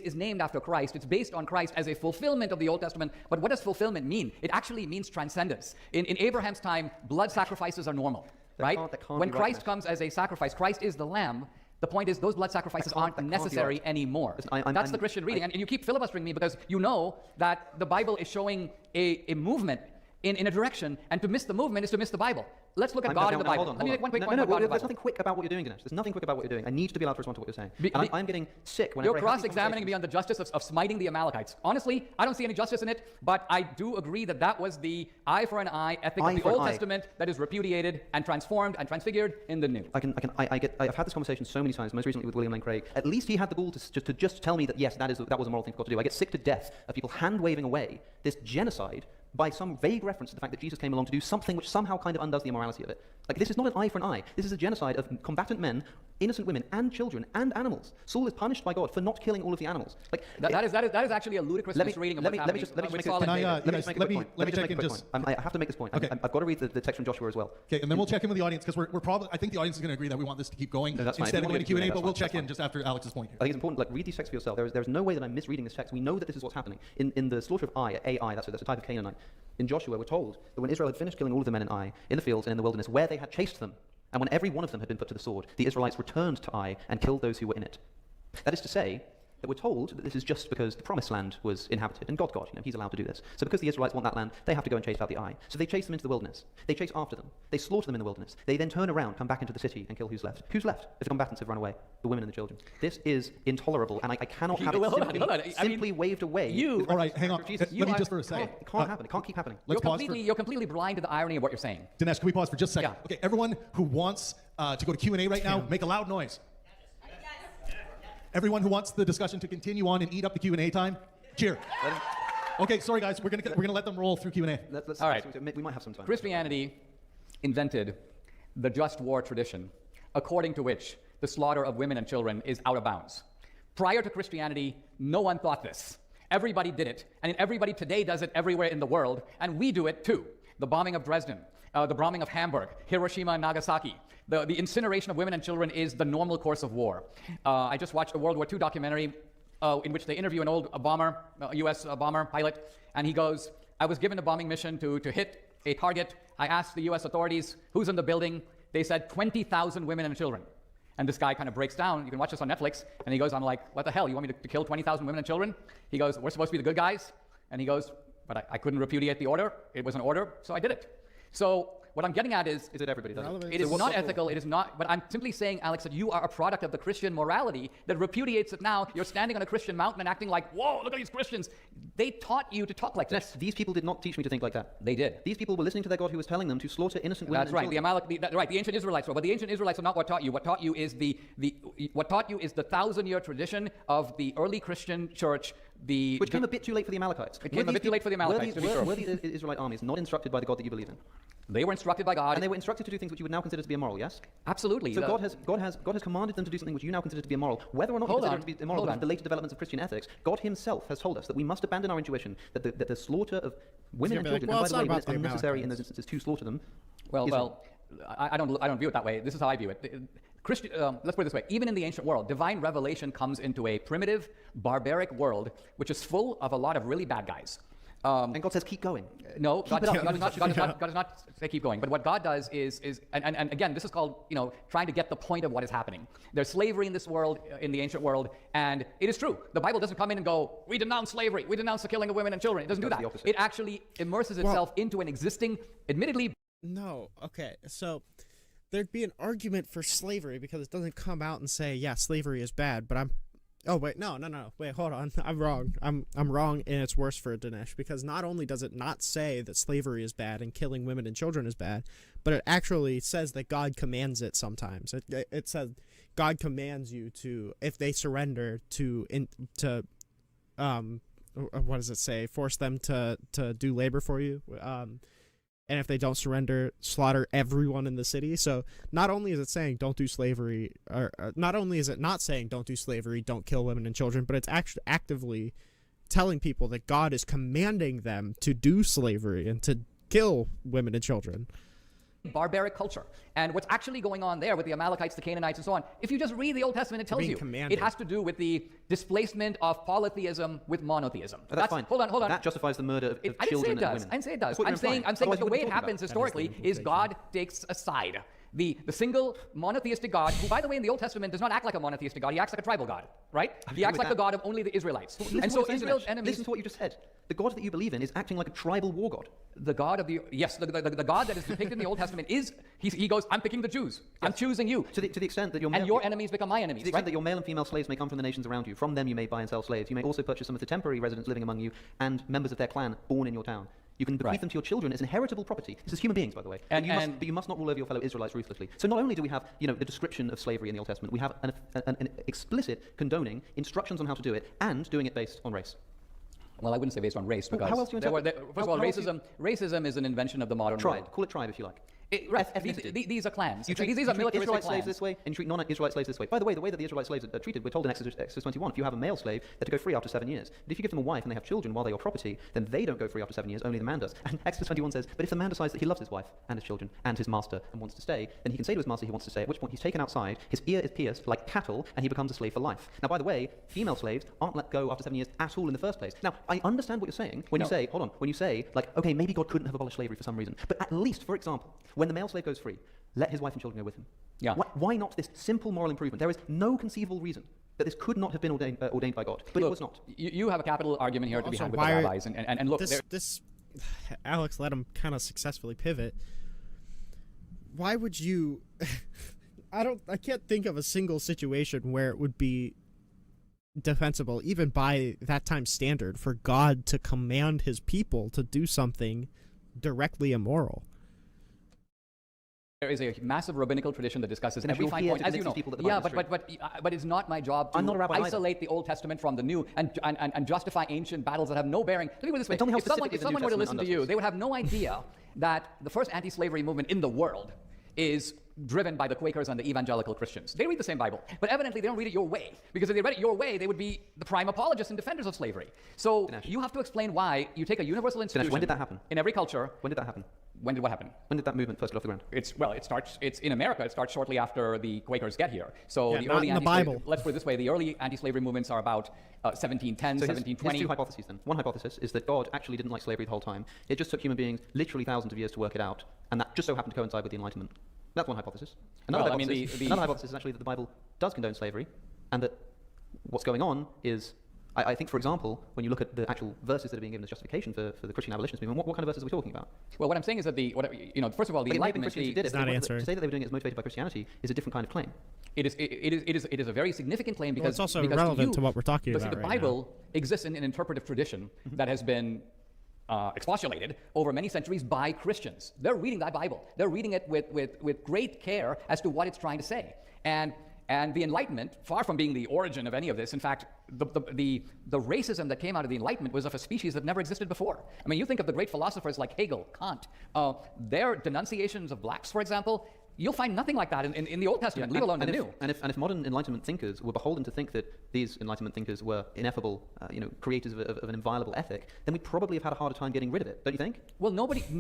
is named after Christ. It's based on Christ as a fulfillment of the Old Testament. But what does fulfillment mean? It actually means transcendence. In Abraham's time, blood sacrifices are normal, right? That can't When be right, Christ Dennis. comes as a sacrifice, Christ is the lamb. The point is those blood sacrifices aren't that can't be necessary right. anymore. Listen, That's the Christian reading. And you keep filibustering me because you know that the Bible is showing a movement in a direction, and to miss the movement is to miss the Bible. Let's look at God in the Bible. Let me make one quick point about God in the There's Bible. nothing quick about what you're doing, Dinesh. There's nothing quick about what you're doing. I need to be allowed to respond to what you're saying. Be- And be- I'm getting sick whenever You're I have these cross-examining me conversations. on the justice of smiting the Amalekites. Honestly, I don't see any justice in it, but I do agree that that was the eye for an eye ethic Eye of the for an Old eye. Testament that is repudiated and transformed and transfigured in the New. I've had this conversation so many times, most recently with William Lane Craig. At least he had the gall to just tell me that, yes, that was a moral thing for God to do. I get sick to death of people hand-waving away this genocide by some vague reference to the fact that Jesus came along to do something which somehow kind of undoes the immorality of it. Like, this is not an eye for an eye. This is a genocide of combatant men, innocent women, and children, and animals. Saul is punished by God for not killing all of the animals. Like, That is actually a ludicrous misreading of what's happening. let me just make with a Saul and Can I, David. you guys, let me check in just. I have to make this point. Okay. I've got to read the text from Joshua as well. Okay, and then we'll check in with the audience because we're probably. I think the audience is going to agree that we want this to keep going No, that's fine. instead If of you going want to to do Q&A. Q&A, But we'll that's check fine. in just after Alex's point here. I think it's important, like, read these texts for yourself. There's no way that I'm misreading this text. We know that this is what's happening. In the slaughter of Ai, that's a type of Canaanite. In Joshua, we're told that when Israel had finished killing all of the men in Ai, in the fields and in the wilderness, where they had chased them, and when every one of them had been put to the sword, the Israelites returned to Ai and killed those who were in it. That is to say, that we're told that this is just because the promised land was inhabited, and God, he's allowed to do this. So because the Israelites want that land, they have to go and chase out the Ai. So they chase them into the wilderness. They chase after them. They slaughter them in the wilderness. They then turn around, come back into the city, and kill who's left. Who's left if the combatants have run away? The women and the children. This is intolerable, and I cannot have Well, it hold on, simply, hold on. I mean, simply waved away. you- with All right, reference to hang the on. character of Jesus. Let me are- just for a second. It can't happen. It can't keep happening. Let's pause for. You're completely blind to the irony of what you're saying. Dinesh, can we pause for just a second? Yeah. Okay, everyone who wants to go to Q&A right now, make a loud noise. Everyone who wants the discussion to continue on and eat up the Q&A time, cheer. Let him- Okay, sorry guys, we're gonna let them roll through Q&A. let's- All right. We might have some time. Christianity invented the just war tradition, according to which the slaughter of women and children is out of bounds. Prior to Christianity, no one thought this. Everybody did it, and everybody today does it everywhere in the world, and we do it too. The bombing of Dresden, the bombing of Hamburg, Hiroshima and Nagasaki. The incineration of women and children is the normal course of war. I just watched a World War II documentary in which they interview an old bomber, U.S. Bomber pilot, and he goes, I was given a bombing mission to hit a target. I asked the U.S. authorities, who's in the building? They said 20,000 women and children. And this guy kind of breaks down. You can watch this on Netflix. And he goes, I'm like, what the hell? You want me to kill 20,000 women and children? He goes, we're supposed to be the good guys. And he goes, but I couldn't repudiate the order. It was an order, so I did it. So what I'm getting at is Is it everybody does it? it is not ethical, it is not, but I'm simply saying, Alex, that you are a product of the Christian morality that repudiates it now. You're standing on a Christian mountain and acting like, whoa, look at these Christians. They taught you to talk like this. These people did not teach me to think like that. They did. These people were listening to their God who was telling them to slaughter innocent women That's and right. children. The ancient Israelites were, but the ancient Israelites are not what taught you. What taught you is the 1,000-year tradition of the early Christian church. Which came a bit too late for the Amalekites. It came a bit too late for the Amalekites, to be sure. Were the Israelite armies not instructed by the God that you believe in? They were instructed by God. And they were instructed to do things which you would now consider to be immoral, yes? Absolutely. So God has commanded them to do something which you now consider to be immoral. Whether or not you Hold consider on, it to be immoral hold because on. of the later developments of Christian ethics, God himself has told us that we must abandon our intuition that the slaughter of women and gonna be children, like, well, and by it's the way, not when it's about the unnecessary in those Amalekites. instances to slaughter them, Well, I don't view it that way. This is how I view it. Let's put it this way. Even in the ancient world, divine revelation comes into a primitive, barbaric world, which is full of a lot of really bad guys. And God says, keep going. No, Keep God, it up. God does not say keep going. But what God does is and again, this is called, trying to get the point of what is happening. There's slavery in this world, in the ancient world, and it is true. The Bible doesn't come in and go, we denounce slavery, we denounce the killing of women and children. It doesn't do that. It actually immerses itself into an existing, admittedly. No, okay, so there'd be an argument for slavery because it doesn't come out and say, yeah, slavery is bad, but oh wait, no, wait, hold on, I'm wrong. I'm wrong, and it's worse for Dinesh, because not only does it not say that slavery is bad and killing women and children is bad, but it actually says that God commands it sometimes. It says God commands you to, if they surrender, what does it say? Force them to do labor for you. And if they don't surrender, slaughter everyone in the city. So not only is it saying don't do slavery, or not only is it not saying don't do slavery, don't kill women and children, but it's actually actively telling people that God is commanding them to do slavery and to kill women and children. Barbaric culture. And what's actually going on there with the Amalekites, the Canaanites, and so on, if you just read the Old Testament, it tells you commanded. It has to do with the displacement of polytheism with monotheism. That's fine. Hold on. That justifies the murder of I didn't say children it and does. women. I didn't say it does. That's what I'm you're saying implying. that Otherwise the you way wouldn't it talk happens about historically is God takes a side. The single monotheistic God, who, by the way, in the Old Testament does not act like a monotheistic God. He acts like a tribal God, right? He acts like the God of only the Israelites. And so Israel's enemies. Listen to what you just said. The God that you believe in is acting like a tribal war god. The God of the God that is depicted in the Old Testament is he goes, I'm picking the Jews. Yes. I'm choosing you. To the extent that your enemies become my enemies. To the extent that your male and female slaves may come from the nations around you. From them you may buy and sell slaves. You may also purchase some of the temporary residents living among you and members of their clan born in your town. You can bequeath them to your children as inheritable property. This is human beings, by the way. But you must not rule over your fellow Israelites ruthlessly. So not only do we have, the description of slavery in the Old Testament, we have an explicit condoning instructions on how to do it and doing it based on race. Well, I wouldn't say based on race, because how else do you first of all, racism is an invention of the modern world. Call it tribe if you like. These are clans. You treat these are militaristic Israelite clans. slaves this way, and you treat non-Israelite slaves this way. By the way that the Israelite slaves are treated, we're told in Exodus 21, if you have a male slave, they're to go free after 7 years. But if you give them a wife and they have children while they're your property, then they don't go free after 7 years, only the man does. And Exodus 21 says, but if the man decides that he loves his wife and his children and his master and wants to stay, then he can say to his master he wants to stay, at which point he's taken outside, his ear is pierced like cattle, and he becomes a slave for life. Now, by the way, female slaves aren't let go after 7 years at all in the first place. Now, I understand what you're saying when you say, when you say, like, okay, maybe God couldn't have abolished slavery for some reason, but at least, for example, when the male slave goes free, let his wife and children go with him. Yeah. Why not this simple moral improvement? There is no conceivable reason that this could not have been ordained by God, but look, it was not. You have a capital argument here to be had with the rabbis, and look, this Alex let him kind of successfully pivot. Why would you? I can't think of a single situation where it would be defensible, even by that time standard, for God to command his people to do something directly immoral. There is a massive rabbinical tradition that discusses And every fine point, as you know. But it's not my job to isolate the Old Testament from the New and justify ancient battles that have no bearing. Let me put it this way: tell me how if someone were to listen to you, undoes they would have no idea that the first anti-slavery movement in the world is driven by the Quakers and the evangelical Christians. They read the same Bible, but evidently they don't read it your way, because if they read it your way, they would be the prime apologists and defenders of slavery. So Dinesh, you have to explain why you take a universal institution. Dinesh, when did that happen? In every culture. When did that happen? When did what happen? When did that movement first get off the ground? It's in America. It starts shortly after the Quakers get here. So yeah, the not early in the Bible. Let's put it this way: the early anti-slavery movements are about 1710, So 1720. Here's two hypotheses then. One hypothesis is that God actually didn't like slavery the whole time. It just took human beings literally thousands of years to work it out, and that just so happened to coincide with the Enlightenment. That's one hypothesis. Another hypothesis is actually that the Bible does condone slavery, and that what's going on is, I think, for example, when you look at the actual verses that are being given as justification for the Christian abolitionist movement, what kind of verses are we talking about? Well, what I'm saying is that first of all, the Enlightenment. To say that they were doing it as motivated by Christianity is a different kind of claim. It is a very significant claim because it's also relevant to what we're talking about. The Bible exists in an interpretive tradition that has been expostulated over many centuries by Christians. They're reading that Bible. They're reading it with great care as to what it's trying to say. And the Enlightenment, far from being the origin of any of this, in fact, the racism that came out of the Enlightenment was of a species that never existed before. I mean, you think of the great philosophers like Hegel, Kant, their denunciations of blacks, for example. You'll find nothing like that in the Old Testament, leave alone the New. And if modern Enlightenment thinkers were beholden to think that these Enlightenment thinkers were ineffable, creators of an inviolable ethic, then we'd probably have had a harder time getting rid of it, don't you think? Well, nobody. Do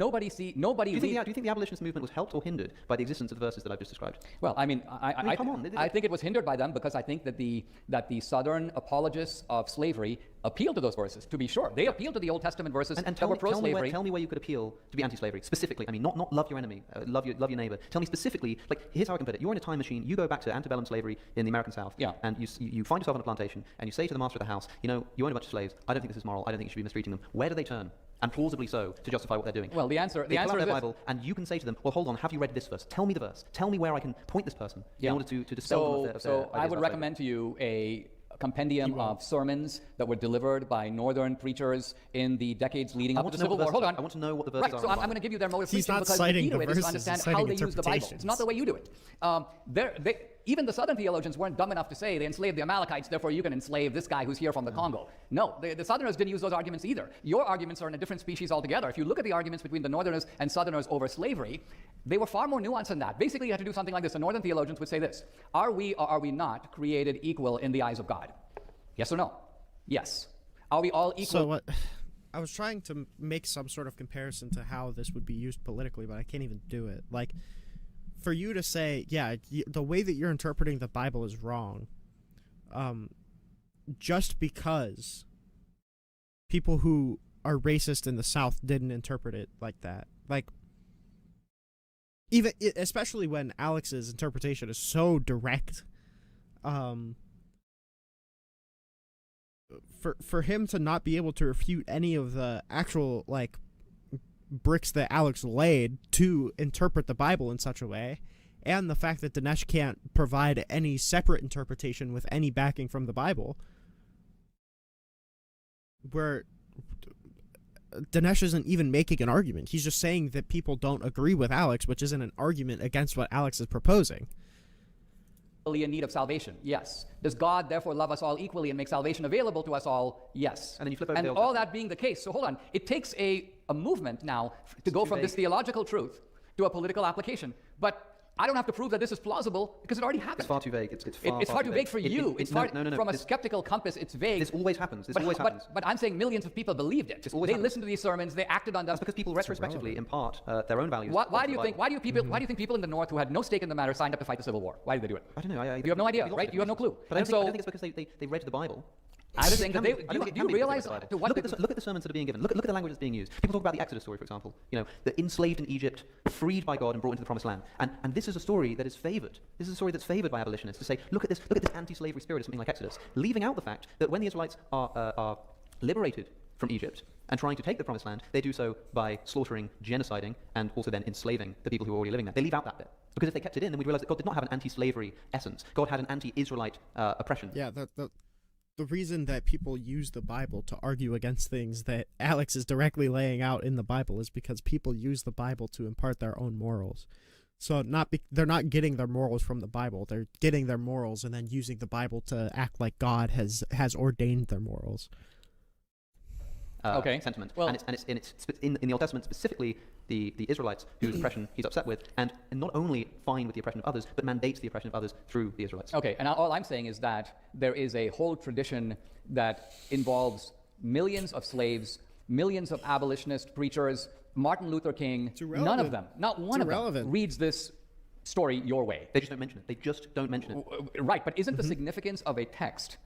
you think the abolitionist movement was helped or hindered by the existence of the verses that I've just described? Well, I think it was hindered by them because I think that the Southern apologists of slavery appeal to those verses, to be sure. They appeal to the Old Testament verses And that were pro-slavery. tell me where you could appeal to be anti-slavery specifically. I mean, not love your enemy, love your neighbor. Tell me specifically. Like, here's how I can put it: you're in a time machine. You go back to antebellum slavery in the American South, Yeah. and you find yourself on a plantation, and you say to the master of the house, you own a bunch of slaves. I don't think this is moral. I don't think you should be mistreating them. Where do they turn? And plausibly so, to justify what they're doing. Well, the answer They pull out is their this. Bible, and you can say to them, well, hold on, have you read this verse? Tell me the verse. Tell me where I can point this person Yeah. in order to dispel them of their So ideas I would about recommend to you a compendium of sermons that were delivered by northern preachers in the decades leading up to the Civil War. Hold on. I want to know what the verses Right, are. so I'm going to give you their mode of He's preaching not because the citing key to the it is to verses, understand he's how citing they use the Bible. It's interpretations. not the way you do it. Even the southern theologians weren't dumb enough to say they enslaved the Amalekites, therefore you can enslave this guy who's here from the Congo. No, the southerners didn't use those arguments either. Your arguments are in a different species altogether. If you look at the arguments between the northerners and southerners over slavery, they were far more nuanced than that. Basically, you have to do something like this. The northern theologians would say this: are we or are we not created equal in the eyes of God? Yes or no? Yes. Are we all equal? So what? I was trying to make some sort of comparison to how this would be used politically, but I can't even do it. Like, for you to say, yeah, the way that you're interpreting the Bible is wrong, just because people who are racist in the South didn't interpret it like that. Like, especially when Alex's interpretation is so direct, for him to not be able to refute any of the actual, like, bricks that Alex laid to interpret the Bible in such a way, and the fact that Dinesh can't provide any separate interpretation with any backing from the Bible, where Dinesh isn't even making an argument. He's just saying that people don't agree with Alex, which isn't an argument against what Alex is proposing. In need of salvation? Yes. Does God therefore love us all equally and make salvation available to us all? Yes. And then you flip over and the Old all Testament. that being the case, so hold on. It takes a movement now to go too from this vague. theological truth to a political application. But I don't have to prove that this is plausible because it already happened. It's far too vague. It's far too vague for you. It's far, no. from a skeptical compass, it's vague. This always happens. This always happens. But I'm saying millions of people believed it. This always They happens. listened to these sermons. They acted on them. That's because people retrospectively impart their own values. Why onto do you the think? Bible. Why do you think people in the North who had no stake in the matter signed up to fight the Civil War? Why did they do it? I don't know. You have no idea, maybe lots right? of You have no reasons. clue. But I And don't so think it's because they read the Bible. I don't think that they. I don't think it Do can you be realize because to what? look at the sermons that are being given. Look at the language that's being used. People talk about the Exodus story, for example. The enslaved in Egypt, freed by God and brought into the Promised Land. And this is a story that is favored. This is a story that's favored by abolitionists to say, look at this anti-slavery spirit of something like Exodus, leaving out the fact that when the Israelites are liberated from Egypt and trying to take the Promised Land, they do so by slaughtering, genociding, and also then enslaving the people who are already living there. They leave out that bit. Because if they kept it in, then we'd realize that God did not have an anti-slavery essence. God had an anti-Israelite oppression. Yeah, the reason that people use the Bible to argue against things that Alex is directly laying out in the Bible is because people use the Bible to impart their own morals. So they're not getting their morals from the Bible. They're getting their morals and then using the Bible to act like God has ordained their morals. Sentiment. Well- and it's in the Old Testament, specifically the Israelites whose oppression he's upset with, and not only fine with the oppression of others, but mandates the oppression of others through the Israelites. Okay, and all I'm saying is that there is a whole tradition that involves millions of slaves, millions of abolitionist preachers, Martin Luther King. None of them, not one of them, reads this story your way. They just don't mention it. They just don't mention it. Right, but isn't the significance of a text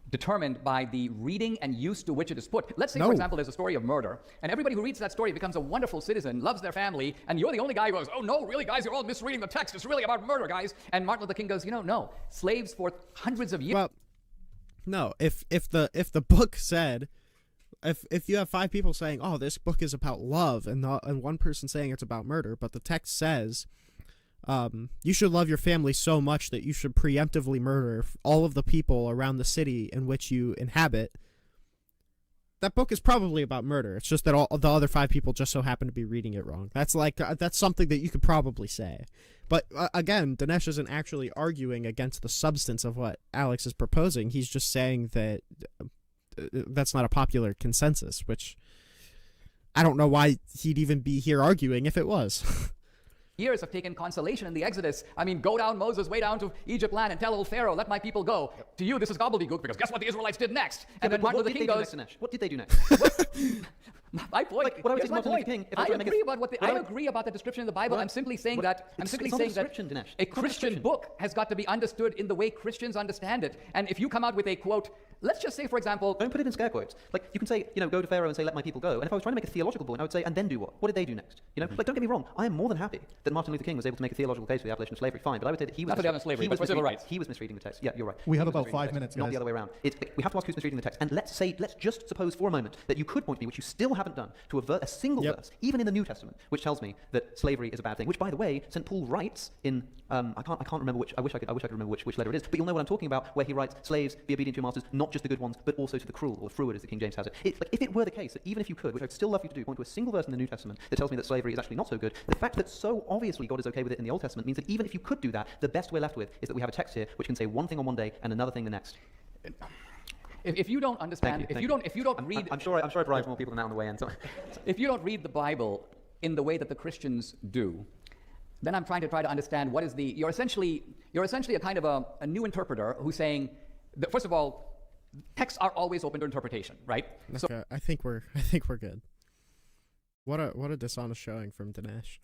determined by the reading and use to which it is put? Let's say, for example, there's a story of murder, and everybody who reads that story becomes a wonderful citizen, loves their family, and you're the only guy who goes, oh no, really, guys, you're all misreading the text. It's really about murder, guys. And Martin Luther King goes, no, slaves for hundreds of years. Well, no, if the book said, if you have 5 people saying, oh, this book is about love, and one person saying it's about murder, but the text says, you should love your family so much that you should preemptively murder all of the people around the city in which you inhabit, that book is probably about murder. It's just that all the other 5 people just so happen to be reading it wrong. That's something that you could probably say. But again, Dinesh isn't actually arguing against the substance of what Alex is proposing. He's just saying that that's not a popular consensus, which I don't know why he'd even be here arguing if it was. Years have taken consolation in the Exodus. I mean, go down, Moses, way down to Egypt land and tell old Pharaoh, let my people go. To you, this is gobbledygook, because guess what the Israelites did next? And then Martin Luther King goes, What did they do next? my point, What I was here's my saying to Martin Luther point. King, if I I was agree about I agree about the description of the Bible. I'm simply saying that it's not a description, Dinesh. a It's not a Christian description. book has got to be understood in the way Christians understand it. And if you come out with a quote, let's just say, for example, Don't put it in scare quotes. Like, you can say, go to Pharaoh and say, let my people go. And if I was trying to make a theological point, I would say, and then do what? What did they do next? Like, don't get me wrong. I am more than happy that Martin Luther King was able to make a theological case for the abolition of slavery. Fine, but I would say that he was not for the abolition of slavery, but for civil rights. He was misreading the text. Yeah, you're right. We He have was about misreading 5 the text, minutes, not guys. the other way around. We have to ask who's misreading the text. And let's just suppose for a moment that you could point me, which you still haven't done, to avert a single verse, even in the New Testament, which tells me that slavery is a bad thing. Which, by the way, St. Paul writes in I can't remember which. I wish I could remember which letter it is. But you'll know what I'm talking about, where he writes, "Slaves, be obedient to your masters, not just the good ones, but also to the cruel," or "fruit," as the King James has it. If it were the case that even if you could, which I'd still love you to do, point to a single verse in the New Testament that tells me that slavery is actually not so good, the fact that so obviously God is okay with it in the Old Testament means that even if you could do that, the best we're left with is that we have a text here which can say one thing on one day and another thing the next. If you don't understand, if you don't read, I'm sure I bribed more people than that on the way in. So. if you don't read the Bible in the way that the Christians do, then I'm trying to understand what is the. You're essentially a kind of a new interpreter who's saying, that, first of all, texts are always open to interpretation, right? Okay, So I think we're good. What a dishonest showing from Dinesh.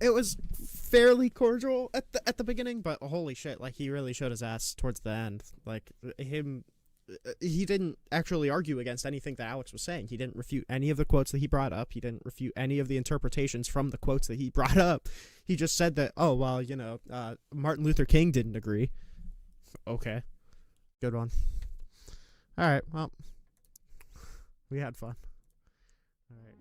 It was fairly cordial at the beginning, but holy shit, like he really showed his ass towards the end. Like he didn't actually argue against anything that Alex was saying. He didn't refute any of the quotes that he brought up. He didn't refute any of the interpretations from the quotes that he brought up. He just said that, oh, well, Martin Luther King didn't agree. Okay. Good one. All right, well, we had fun. All right.